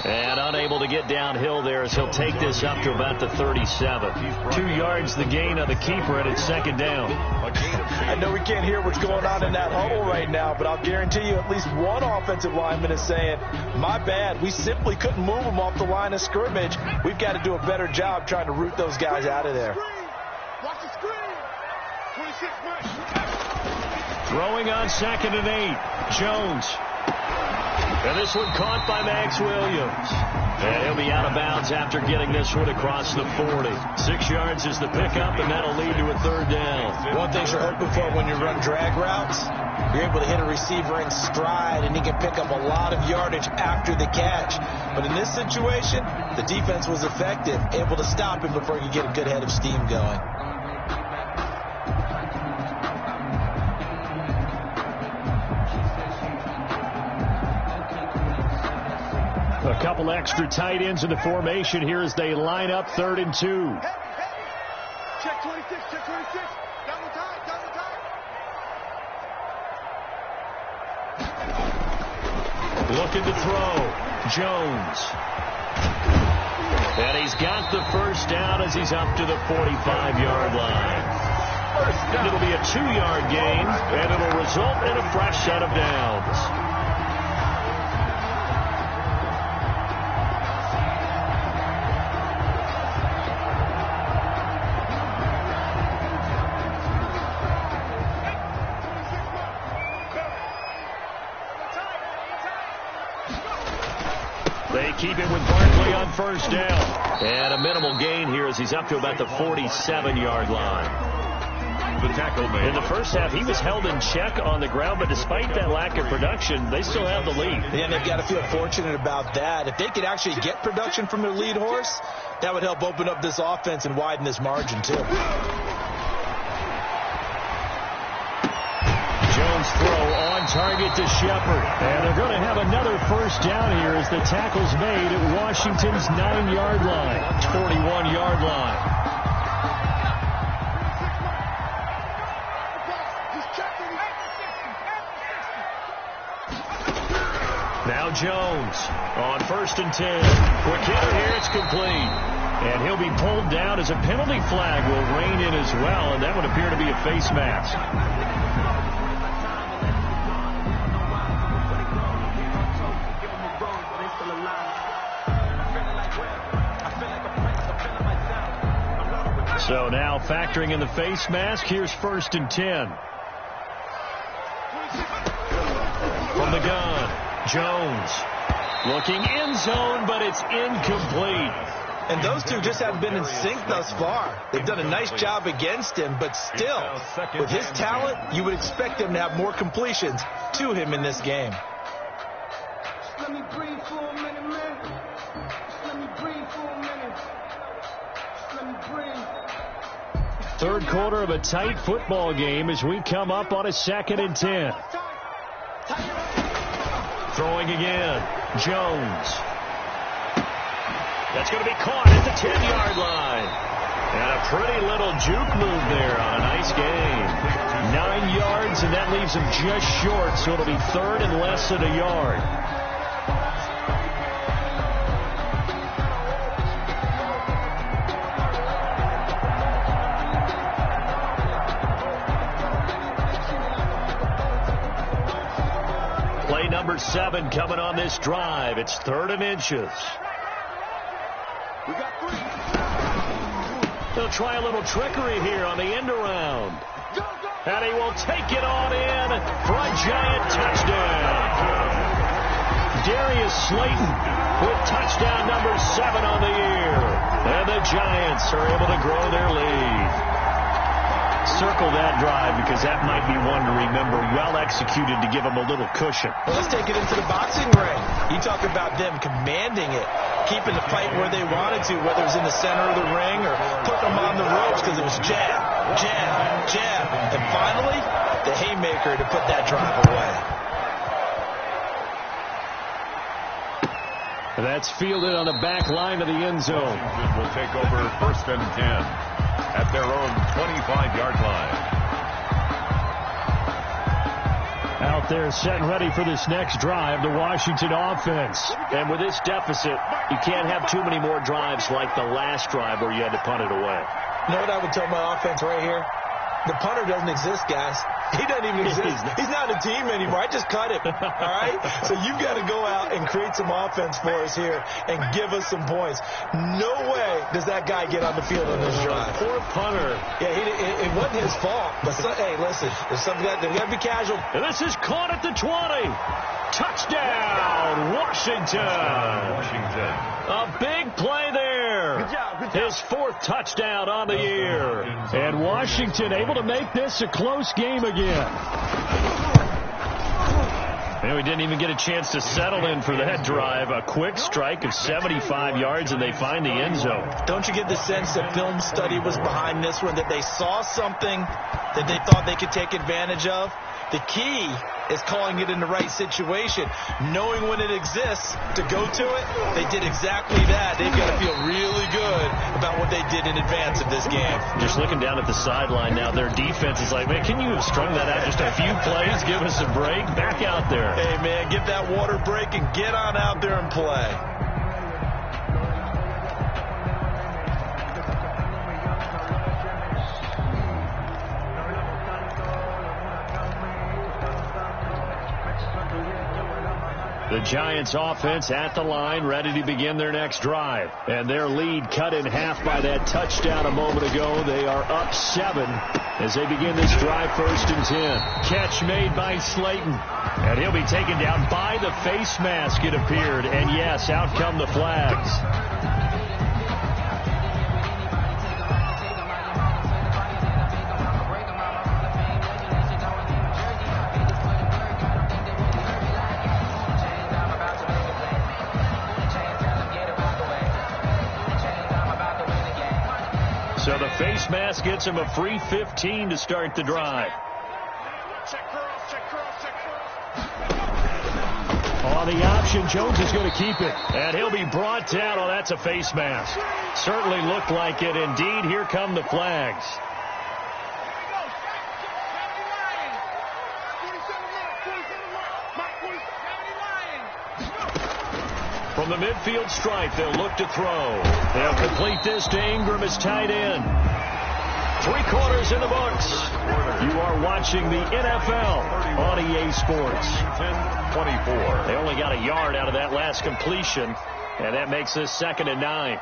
And unable to get downhill there as he'll take this up to about the 37. 2 yards the gain on the keeper, and it's second down.
I know we can't hear what's going on in that huddle right now, but I'll guarantee you at least one offensive lineman is saying, my bad, we simply couldn't move them off the line of scrimmage. We've got to do a better job trying to root those guys out of there.
Watch the screen. 26 Mike.
Throwing on 2nd and 8. Jones. And this one caught by Max Williams. And he'll be out of bounds after getting this one across the 40. 6 yards is the pickup, and that'll lead to a 3rd down.
One thing you're hoping for when you run drag routes, you're able to hit a receiver in stride, and he can pick up a lot of yardage after the catch. But in this situation, the defense was effective, able to stop him before he could get a good head of steam going.
A couple extra tight ends in the formation here as they line up 3rd and 2.
Check 26, check 26. Double time, double time.
Looking to throw. Jones. And he's got the 1st down as he's up to the 45-yard line. It'll be a 2-yard gain, and it'll result in a fresh set of downs. They keep it with Barkley on 1st down. And a minimal gain here as he's up to about the 47-yard line.
The tackle made.
In the first half, he was held in check on the ground, but despite that lack of production, they still have the lead.
Yeah, and they've got to feel fortunate about that. If they could actually get production from their lead horse, that would help open up this offense and widen this margin, too.
Jones throw on target to Shepard. And they're going to have another 1st down here as the tackle's made at Washington's 9-yard line, 41-yard line. Now Jones on 1st and 10. Quick hitter here, it's complete. And he'll be pulled down as a penalty flag will rein in as well, and that would appear to be a face mask. So now factoring in the face mask, here's 1st and 10. From the gun, Jones looking end zone, but it's incomplete.
And those two just haven't been in sync thus far. They've done a nice job against him, but still, with his talent, you would expect him to have more completions to him in this game.
Let me breathe for a minute, man. Let me breathe for a minute. Let me breathe.
3rd quarter of a tight football game as we come up on a 2nd and 10. Throwing again. Jones. That's going to be caught at the 10-yard line. And a pretty little juke move there on a nice gain. 9 yards, and that leaves him just short, so it'll be 3rd and less than a yard. Play number 7 coming on this drive. It's 3rd and inches.
We got 3.
They'll try a little trickery here on the end around. And he will take it on in for a giant touchdown. Darius Slayton with touchdown number 7 on the year. And the Giants are able to grow their lead. Circle that drive because that might be one to remember. Well executed to give them a little cushion.
Well, let's take it into the boxing ring. You talk about them commanding it, keeping the fight where they wanted to, whether it was in the center of the ring or putting them on the ropes because it was jab, jab, jab. And finally, the haymaker to put that drive away.
That's fielded on the back line of the end zone.
Washington will take over 1st and 10 at their own 25-yard line.
Out out there setting ready for this next drive, the Washington offense.
And with this deficit, you can't have too many more drives like the last drive where you had to punt it away.
You know what I would tell my offense right here? The punter doesn't exist, guys. He doesn't even exist. He's not a team anymore. I just cut him. All right? So you've got to go out and create some offense for us here and give us some points. No way does that guy get on the field on this drive.
Poor punter.
Yeah, it wasn't his fault. But, hey, listen, there's something that we got to be casual.
And this is caught at the 20. Touchdown, Washington. A big play there.
Good job.
His fourth touchdown on the year. And Washington able to make this a close game again. And we didn't even get a chance to settle in for that drive. A quick strike of 75 yards, and they find the end zone.
Don't you get the sense that film study was behind this one, that they saw something that they thought they could take advantage of? The key is calling it in the right situation, knowing when it exists to go to it. They did exactly that. They've got to feel really good about what they did in advance of this game.
Just looking down at the sideline now, their defense is like, man, can you have strung that out just a few plays? Give us a break. Back out there.
Hey, man, give that water break and get on out there and play.
The Giants offense at the line, ready to begin their next drive. And their lead cut in half by that touchdown a moment ago. They are up 7 as they begin this drive, 1st and 10. Catch made by Slayton. And he'll be taken down by the face mask, it appeared. And yes, out come the flags. So the face mask gets him a free 15 to start the drive. On the option, Jones is going to keep it. And he'll be brought down. Oh, that's a face mask. Certainly looked like it. Indeed, here come the flags. From the midfield stripe, they'll look to throw. They'll complete this to Ingram as tight end. 3 quarters in the books. You are watching the NFL on EA Sports.
10-24.
They only got a yard out of that last completion, and that makes this 2nd and 9.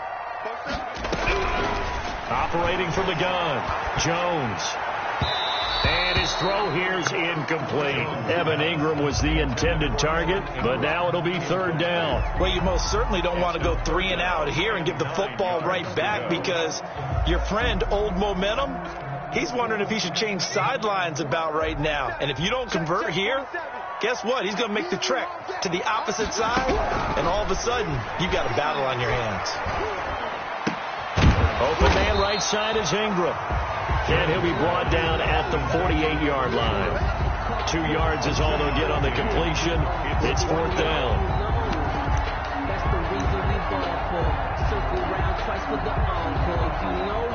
Operating from the gun, Jones. And his throw here's incomplete. Evan Ingram was the intended target, but now it'll be 3rd down.
Well, you most certainly don't want to go 3 and out here and give the football right back, because your friend, Old Momentum, he's wondering if he should change sidelines about right now. And if you don't convert here, guess what? He's going to make the trek to the opposite side, and all of a sudden, you've got a battle on your hands.
Open man right side is Ingram. And he'll be brought down at the 48-yard line. 2 yards is all they'll get on the completion. It's 4th down.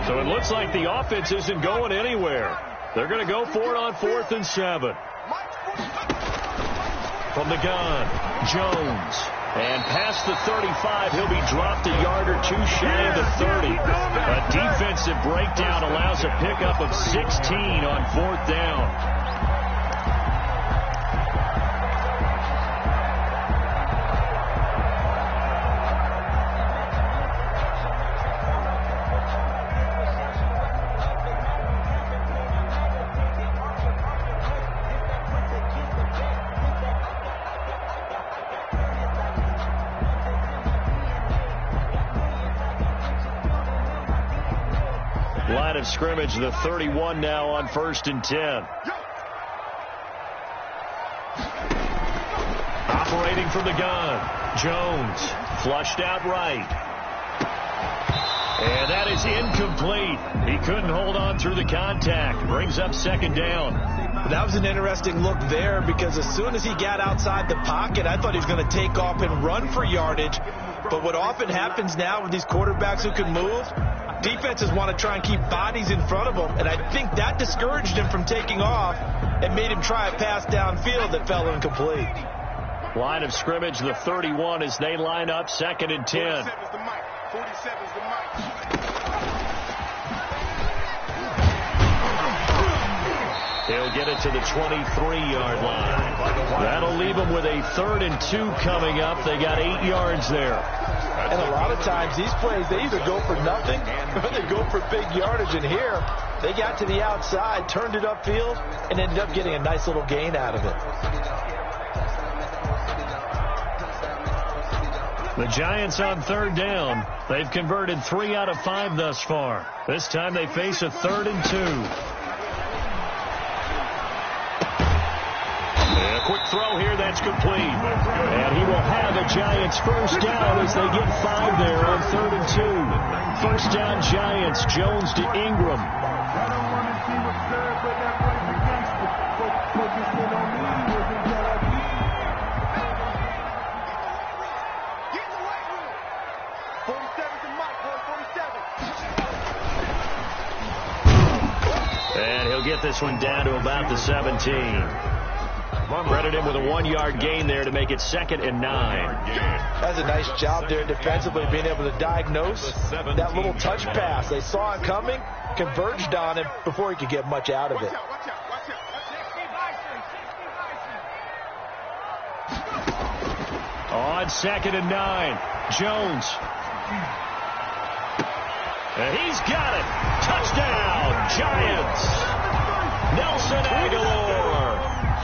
So it looks like the offense isn't going anywhere. They're going to go for it on 4th and 7. From the gun, Jones. And past the 35, he'll be dropped a yard or 2 shy of the 30. A defensive breakdown allows a pickup of 16 on 4th down. Line of scrimmage, the 31 now on 1st and 10. Operating from the gun, Jones flushed out right. And that is incomplete. He couldn't hold on through the contact. Brings up 2nd down.
That was an interesting look there, because as soon as he got outside the pocket, I thought he was going to take off and run for yardage. But what often happens now with these quarterbacks who can move, Defenses want to try and keep bodies in front of them, and I think that discouraged him from taking off and made him try a pass downfield that fell incomplete.
Line of scrimmage, the 31 as they line up, 2nd and 10.
47's the mic. 47's the mic.
He'll get it to the 23-yard line. That'll leave them with a 3rd and 2 coming up. They got 8 yards there.
And a lot of times these plays, they either go for nothing or they go for big yardage. And here, they got to the outside, turned it upfield, and ended up getting a nice little gain out of it.
The Giants on 3rd down. They've converted 3 out of 5 thus far. This time they face a 3rd and 2. A quick throw here, that's complete. And he will have a Giants first down as they get 5 there on 3rd and 2. First down Giants, Jones to Ingram. And he'll get this one down to about the 17. Credit him with a 1-yard gain there to make it 2nd and 9.
That's a nice job there defensively, being able to diagnose that little touch pass. They saw it coming, converged on him before he could get much out of it.
On 2nd and 9, Jones. And he's got it. Touchdown, Giants. Nelson Aguilar.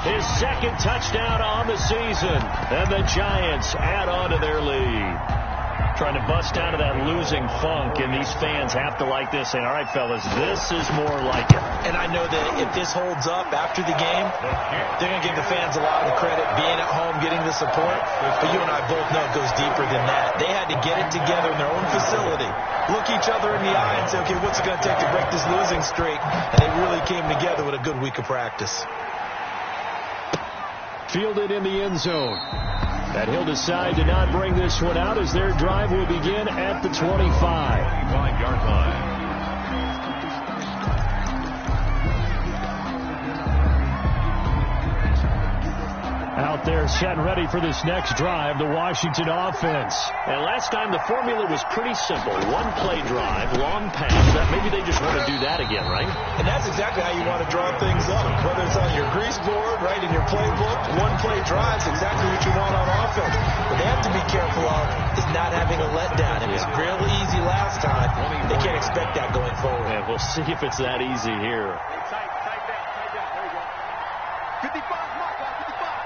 His 2nd touchdown on the season. And the Giants add on to their lead. Trying to bust out of that losing funk, and these fans have to like this. And all right, fellas, this is more like it.
And I know that if this holds up after the game, they're going to give the fans a lot of the credit, being at home, getting the support. But you and I both know it goes deeper than that. They had to get it together in their own facility, look each other in the eye and say, okay, what's it going to take to break this losing streak? And they really came together with a good week of practice.
Fielded in the end zone. And he'll decide to not bring this one out as their drive will begin at the 25.
25-yard line.
Out there set and ready for this next drive, the Washington offense. And last time the formula was pretty simple. 1-play drive, long pass. Maybe they just want to do that again, right?
And that's exactly how you want to draw things up. Whether it's on your grease board, right in your playbook, 1-play drive is exactly what you want on offense. What they have to be careful of is not having a letdown. It was real easy last time. They can't expect that going forward.
Yeah, we'll see if it's that easy here.
Tight down. There you go. 55, mark, 55.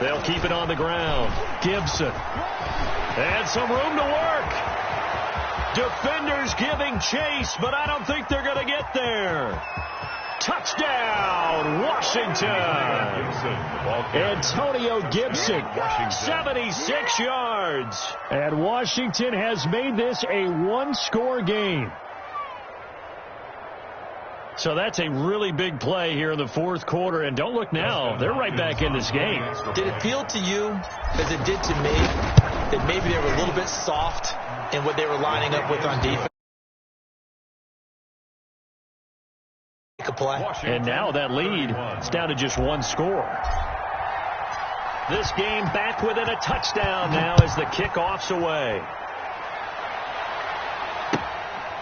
They'll keep it on the ground. Gibson. And some room to work. Defenders giving chase, but I don't think they're going to get there. Touchdown, Washington. Antonio Gibson, 76 yards. And Washington has made this a one-score game. So that's a really big play here in the fourth quarter. And don't look now, they're right back in this game.
Did it feel to you, as it did to me, that maybe they were a little bit soft in what they were lining up with on defense? Play.
And now that lead is down to just one score. This game back within a touchdown now as the kickoff's away.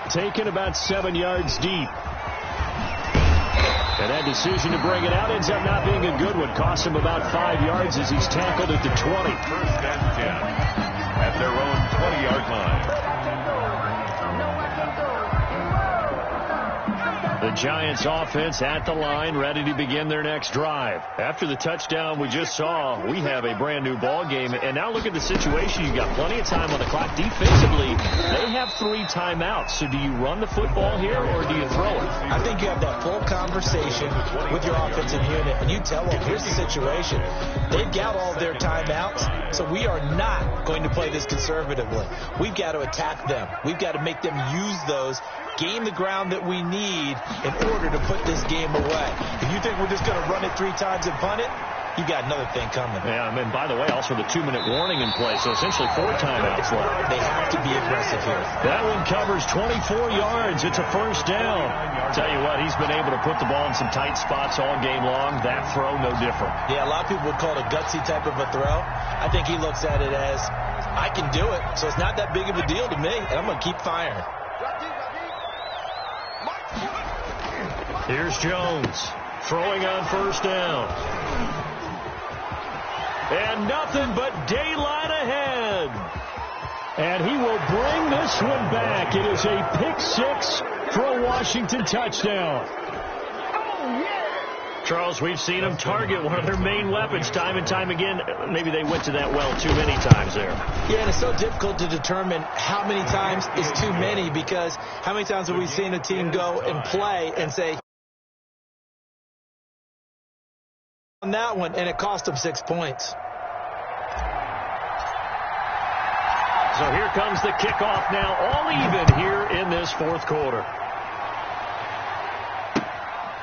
Taken about 7 yards deep. And that decision to bring it out ends up not being a good one. Cost him about 5 yards as he's tackled at the 20.
First and 10 at their own 20-yard line.
The Giants offense at the line, ready to begin their next drive. After the touchdown we just saw, we have a brand new ball game. And now look at the situation. You've got plenty of time on the clock. Defensively, they have 3 timeouts. So do you run the football here or do you throw it?
I think you have that full conversation with your offensive unit, and you tell them, here's the situation. They've got all their timeouts, so we are not going to play this conservatively. We've got to attack them. We've got to make them use those, gain the ground that we need in order to put this game away. If you think we're just going to run it 3 times and punt it, you got another thing coming.
Yeah, I mean, by the way, also the 2-minute warning in play, so essentially 4 timeouts left.
They have to be aggressive here.
That one covers 24 yards. It's a first down. Tell you what, he's been able to put the ball in some tight spots all game long. That throw, no different.
Yeah, a lot of people would call it a gutsy type of a throw. I think he looks at it as, I can do it, so it's not that big of a deal to me, and I'm going to keep firing.
Here's Jones throwing on first down. And nothing but daylight ahead. And he will bring this one back. It is a pick 6 for a Washington touchdown. Charles, we've seen them target one of their main weapons time and time again. Maybe they went to that well too many times there.
Yeah, and it's so difficult to determine how many times is too many, because how many times have we seen a team go and play and say, on that one, and it cost them 6 points.
So here comes the kickoff now, all even here in this fourth quarter.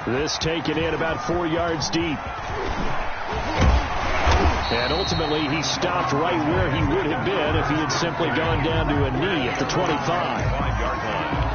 This taken in about 4 yards deep. And ultimately, he stopped right where he would have been if he had simply gone down to a knee at the 25.
5-yard line.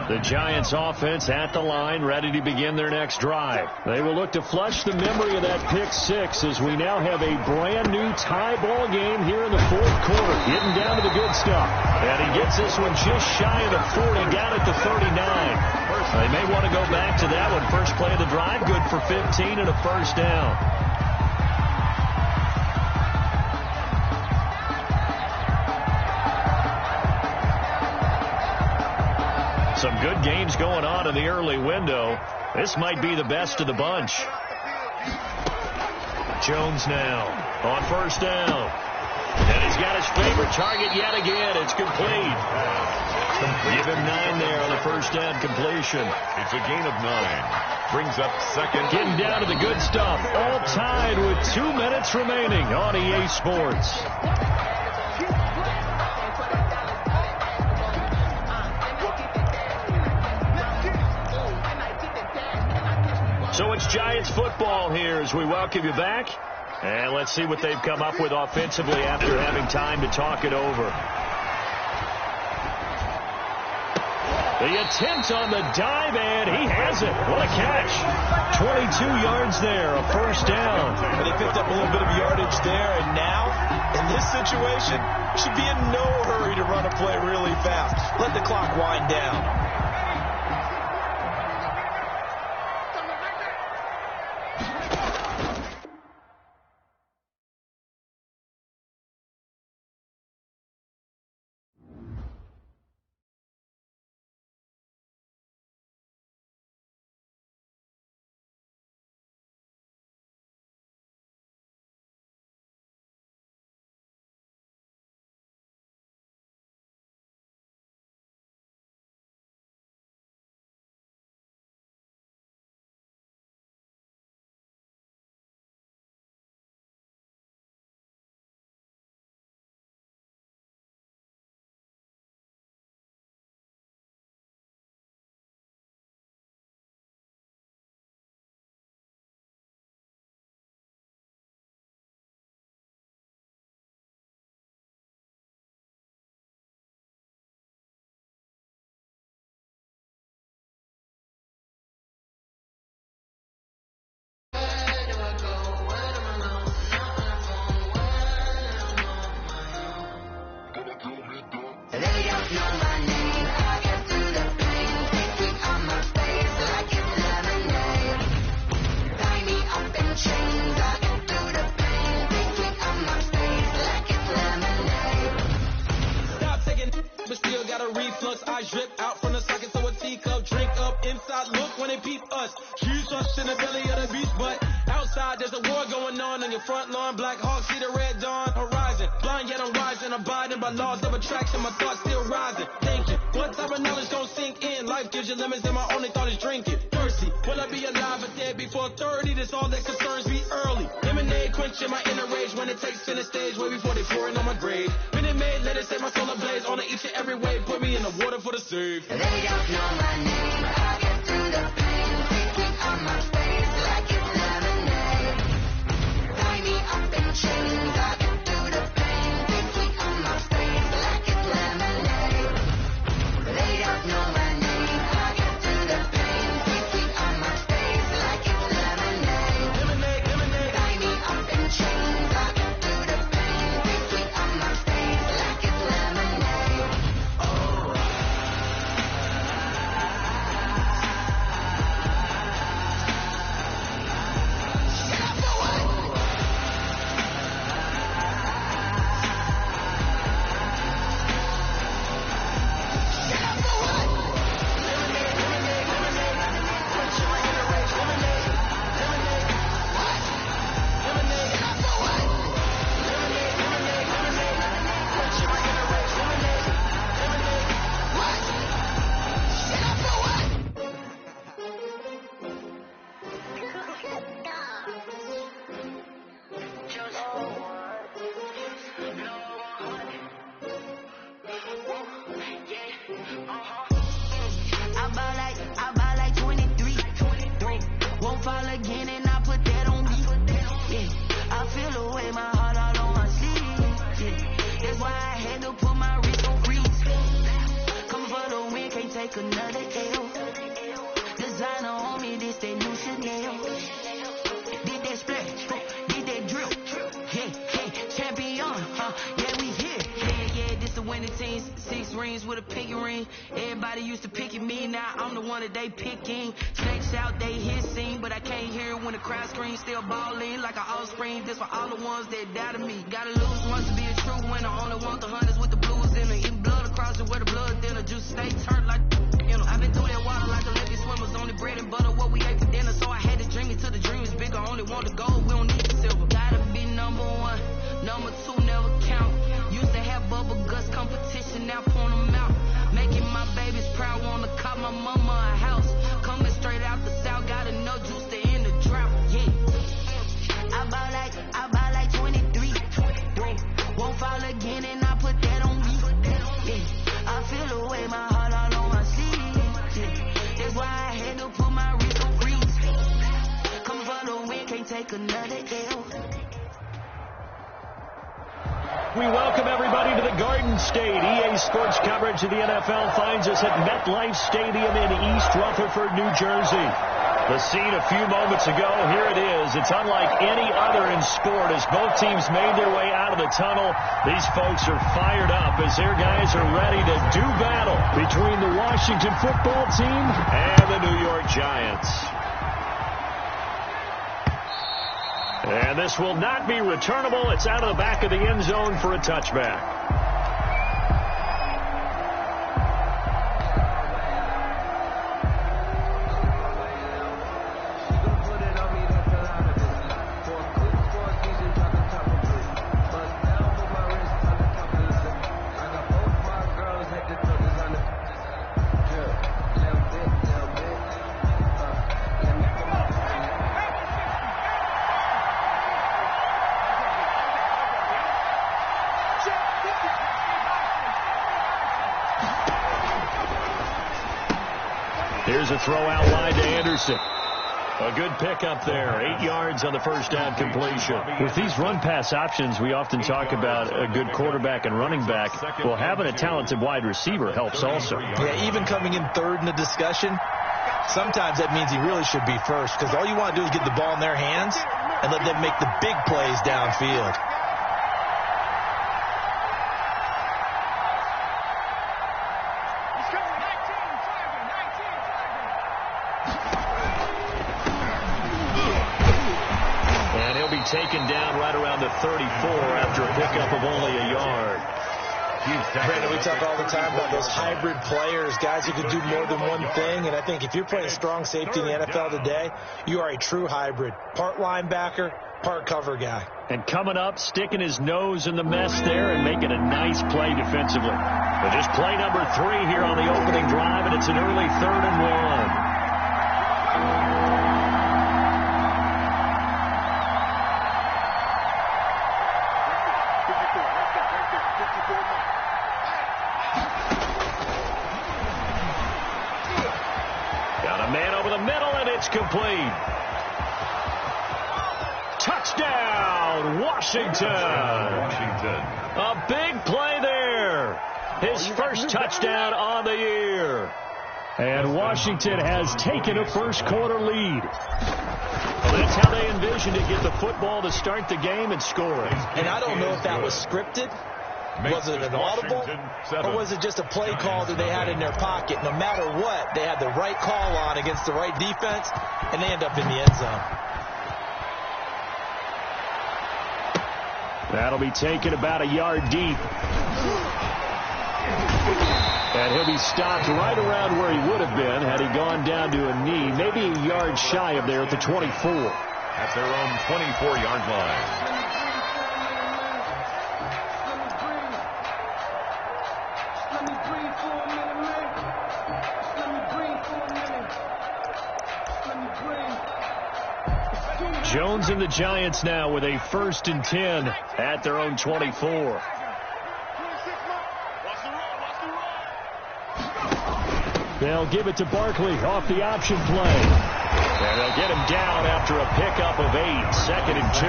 The Giants offense at the line, ready to begin their next drive. They will look to flush the memory of that pick 6 as we now have a brand new tie ball game here in the fourth quarter. Getting down to the good stuff. And he gets this one just shy of the 40, down at the 39. They may want to go back to that one. First play of the drive, good for 15 and a first down. Some good games going on in the early window. This might be the best of the bunch. Jones now on first down. And he's got his favorite target yet again. It's complete. Give him 9 there on the first down completion.
It's a gain of 9. Brings up second.
Getting down to the good stuff. All tied with 2 minutes remaining on EA Sports. So it's Giants football here as we welcome you back. And let's see what they've come up with offensively after having time to talk it over. The attempt on the dive, and he has it. What a catch. 22 yards there, a first down.
And they picked up a little bit of yardage there, and now, in this situation, should be in no hurry to run a play really fast. Let the clock wind down.
abiding by laws of attraction. My thoughts still rising, thinking. What type of knowledge don't sink in? Life gives you lemons and my only thought is drinking. Mercy, will I be alive or dead before 30? That's all that concerns me early. Lemonade quenching my inner rage when it takes center stage way before they pour it on my grave. Minute Maid, let it set my soul ablaze. On each and every way, put me in the water for the save.
They don't know my name. I get through the pain. Thinking on my face like it's lemonade. Tie me up in chains. I get through the pain. Thinking on my face like it's lemonade. They don't know my name. I get through the pain. Thinking on my face like it's lemonade.
Lemonade, lemonade.
Tie me up in chains. I get through the pain. Thinking on my face like it's lemonade. I buy like 23. Won't fall again and I put that on me. Yeah, I feel away my heart all on my sleeve. Yeah, that's why I had to put my wrist on freeze. Coming for the win, can't take another L. Designer on me, this that new Chanel. Did that splash, did that drip. Yeah, champion, yeah, we here. Yeah, this the winning team. 6 rings with a pinky ring. Everybody used to pick at me, now I'm the one that they picking. Snakes out, they hit scene, but I can't hear it when the crowd screams. Still balling like an offspring. This for all the ones that doubted me. Gotta lose once to be a true winner. Only want the hunters with the blues in it. Eating blood across it where the blood thinner. Juice snakes hurt like, you know. I've been through that water like Olympic swimmers. Only bread and butter, what we ate for dinner. So I had to dream it till the dream is bigger. Only want the gold, we don't need the silver. Gotta be number 1, number 2 never count. Used to have bubble guts competition, now point them out. Making my babies proud, wanna cop my mama a house. Coming straight out the south, gotta know juice to end the drought. Yeah, I buy like 23. Won't fall again and I put that on me. Yeah, I feel away my heart all on my sleeve. Yeah, that's why I had to put my wrist on freeze. Come for the win, can't take another L.
We welcome everybody to the Garden State. EA Sports coverage of the NFL finds us at MetLife Stadium in East Rutherford, New Jersey. The scene a few moments ago, here it is. It's unlike any other in sport as both teams made their way out of the tunnel. These folks are fired up as their guys are ready to do battle between the Washington football team and the New York Giants. And this will not be returnable. It's out of the back of the end zone for a touchback. Here's a throw out wide to Anderson. A good pickup there. 8 yards on the first down completion. With these run-pass options, we often talk about a good quarterback and running back. Well, having a talented wide receiver helps also.
Yeah, even coming in third in the discussion, sometimes that means he really should be first because all you want to do is get the ball in their hands and let them make the big plays downfield.
Taken down right around the 34 after a pickup of only a yard.
Brandon, we talk all the time about those hybrid players, guys who can do more than one thing, and I think if you're playing strong safety in the NFL today, you are a true hybrid. Part linebacker, part cover guy.
And coming up, sticking his nose in the mess there and making a nice play defensively. But just play number 3 here on the opening drive, and it's an early 3rd and 1. Complete. Touchdown, Washington. A big play there. His first touchdown on the year. And Washington has taken a first quarter lead. Well, that's how they envisioned to get the football to start the game and score it.
And I don't know if that was scripted. Was it an audible, or was it just a play call that they had in their pocket? No matter what, they had the right call on against the right defense, and they end up in the end zone.
That'll be taken about a yard deep. And he'll be stopped right around where he would have been had he gone down to a knee, maybe a yard shy of there at the 24.
At their own 24-yard line.
Jones and the Giants now with a 1st and 10 at their own 24. They'll give it to Barkley off the option play. And they'll get him down after a pickup of 8, 2nd and 2.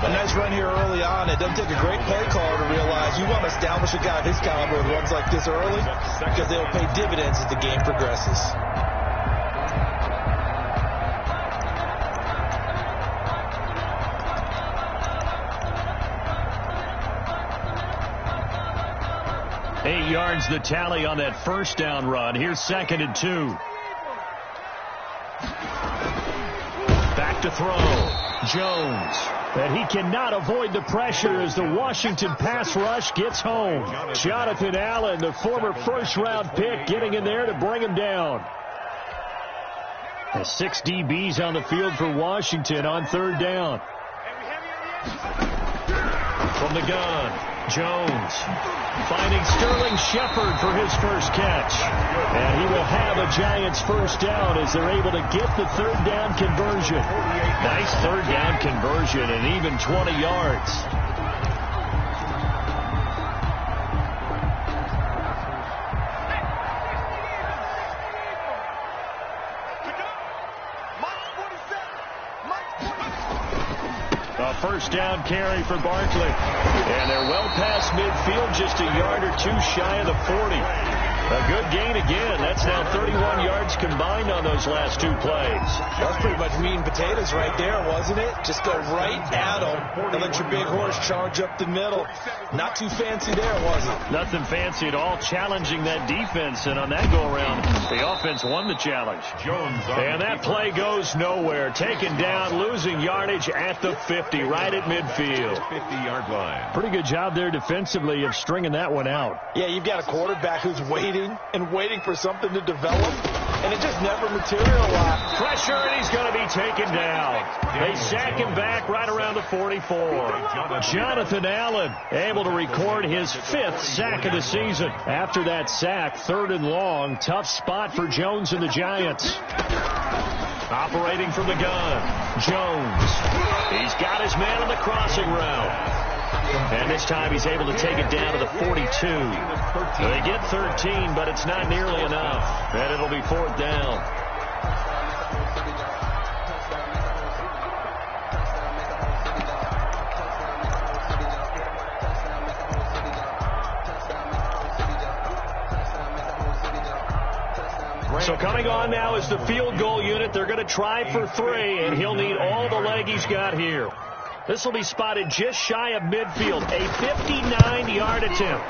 A nice run here early on. It doesn't take a great play caller to realize you want to establish a guy of his caliber who runs like this early because they'll pay dividends as the game progresses.
Eight yards the tally on that first down run. Here's 2nd and 2. Back to throw. Jones. And he cannot avoid the pressure as the Washington pass rush gets home. Jonathan Allen, the former first-round pick, getting in there to bring him down. The 6 DBs on the field for Washington on 3rd down. From the gun. Jones finding Sterling Shepard for his first catch. And he will have a Giants first down as they're able to get the 3rd down conversion. Nice 3rd down conversion and even 20 yards. A first down carry for Barkley. And they're well past midfield, just a yard or 2 shy of the 40. A good gain again. That's now 31 yards combined on those last 2 plays.
That was pretty much meat and potatoes right there, wasn't it? Just go right at them and let your big horse charge up the middle. Not too fancy there, was it?
Nothing fancy at all. Challenging that defense, and on that go-around, the offense won the challenge. And that play goes nowhere. Taken down, losing yardage at the 50, right at midfield.
50-yard line.
Pretty good job there defensively of stringing that one out.
Yeah, you've got a quarterback who's waiting and waiting for something to develop, and it just never materialized.
Pressure, and he's going to be taken down. They sack him back right around the 44. Jonathan Allen able to record his 5th sack of the season. After that sack, 3rd and long, tough spot for Jones and the Giants. Operating from the gun, Jones. He's got his man on the crossing route. And this time he's able to take it down to the 42. They get 13, but it's not nearly enough. And it'll be 4th down. So coming on now is the field goal unit. They're going to try for 3, and he'll need all the leg he's got here. This will be spotted just shy of midfield, a 59-yard attempt.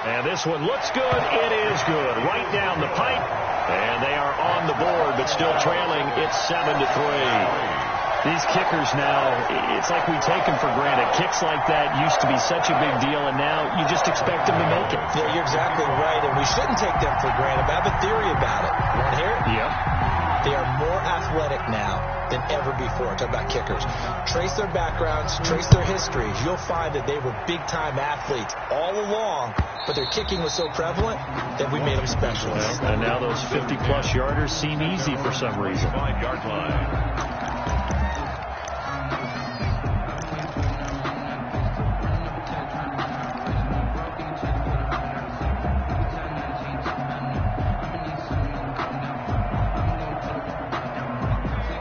And this one looks good. It is good. Right down the pipe. And they are on the board, but still trailing. It's 7-3. These kickers now, it's like we take them for granted. Kicks like that used to be such a big deal, and now you just expect them to make it.
Yeah, you're exactly right, and we shouldn't take them for granted. But I have a theory about it. You want to hear it?
Yep.
They are more athletic now than ever before. Talk about kickers. Trace their backgrounds, trace their histories. You'll find that they were big-time athletes all along, but their kicking was so prevalent that we made them specialists.
And now those 50-plus yarders seem easy for some reason.
5-yard line.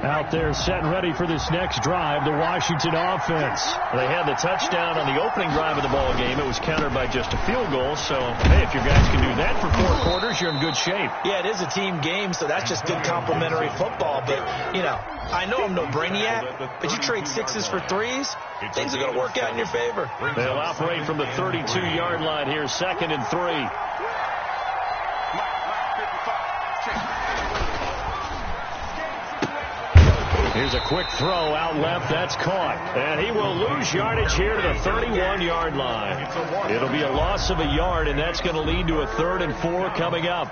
Out there set and ready for this next drive, the Washington offense. They had the touchdown on the opening drive of the ball game. It was countered by just a field goal. So, hey, if your guys can do that for 4 quarters, you're in good shape.
Yeah, it is a team game, so that's just good complimentary football. But, you know, I know I'm no brainiac, but you trade 6s for 3s, things are going to work out in your favor.
They'll operate from the 32-yard line here, 2nd and 3. Here's a quick throw out left. That's caught. And he will lose yardage here to the 31-yard line. It'll be a loss of a yard, and that's going to lead to a 3rd and 4 coming up.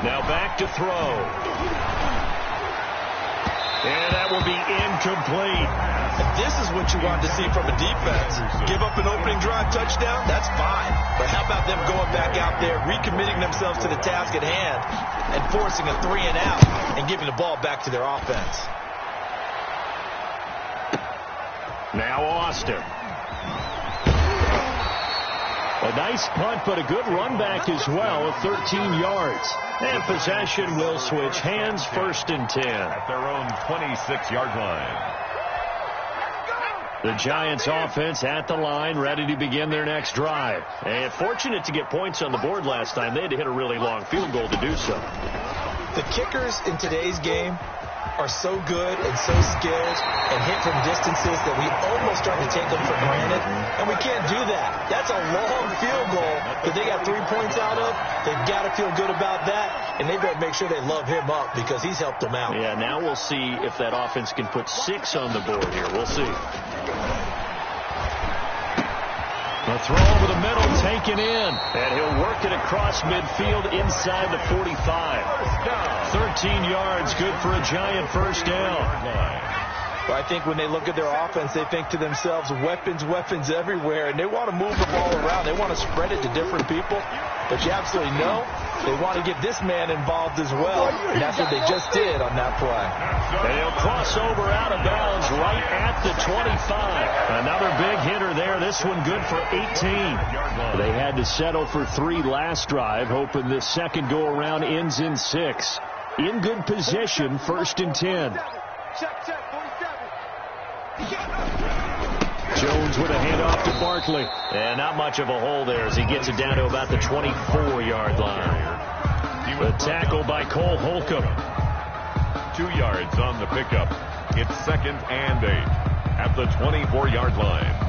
Now back to throw. And that will be incomplete.
If this is what you want to see from a defense, give up an opening drive touchdown, that's fine. But how about them going back out there, recommitting themselves to the task at hand, and forcing a 3 and out, and giving the ball back to their offense.
Now Austin. A nice punt, but a good run back as well of 13 yards. And possession will switch hands, 1st and 10.
At their own 26-yard line.
The Giants offense at the line, ready to begin their next drive. And fortunate to get points on the board last time. They had to hit a really long field goal to do so.
The kickers in today's game are so good and so skilled and hit from distances that we almost start to take them for granted, and we can't do that. That's a long field goal that they got 3 points out of. They've got to feel good about that, and they better make sure they love him up because he's helped them out.
Yeah, now we'll see if that offense can put 6 on the board here. We'll see. A throw over the middle, taken in, and he'll work it across midfield inside the 45. 13 yards, good for a Giant 1st down.
But I think when they look at their offense, they think to themselves, weapons, weapons everywhere, and they want to move the ball around. They want to spread it to different people, but you absolutely know they want to get this man involved as well, and that's what they just did on that play.
And he'll cross over out of bounds right at the 25. Another big hitter there. This one good for 18. They had to settle for 3 last drive, hoping this second go-around ends in 6. In good position, 1st and 10. Jones with a handoff to Barkley. And not much of a hole there as he gets it down to about the 24-yard line. The tackle by Cole Holcomb.
2 yards on the pickup. It's 2nd and 8 at the 24-yard line.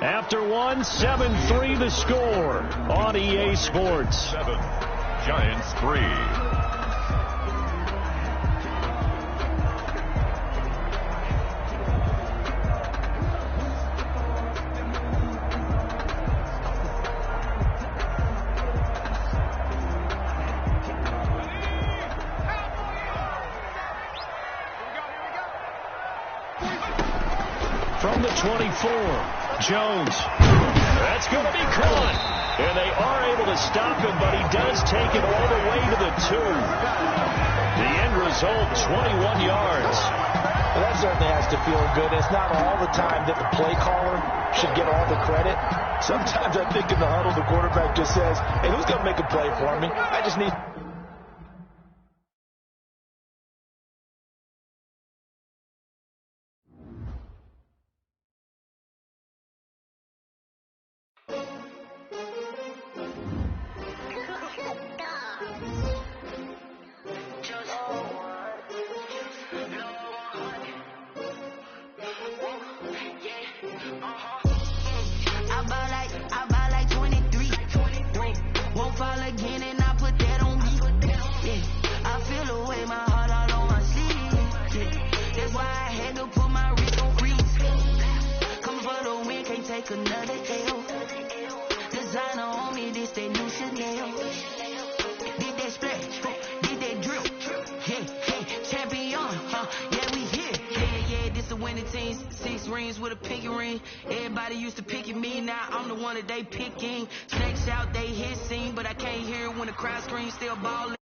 After one, 7-3 the score on EA Sports.
7, Giants 3.
From the 24, Jones. That's going to be caught. And they are able to stop him, but he does take it all the way to the 2. The end result, 21 yards.
Well, that certainly has to feel good. It's not all the time that the play caller should get all the credit. Sometimes I think in the huddle, the quarterback just says, hey, who's going to make a play for me? I just need...
take another L. Designer on me, this they new Chanel. Did that splash, did that drip. Hey, hey, champion, yeah, we here. Yeah, this a winning team. 6 rings with a pinky ring. Everybody used to pick at me, now I'm the one that they picking. Snakes out, they hit scene, but I can't hear it when the crowd screams, still ballin'.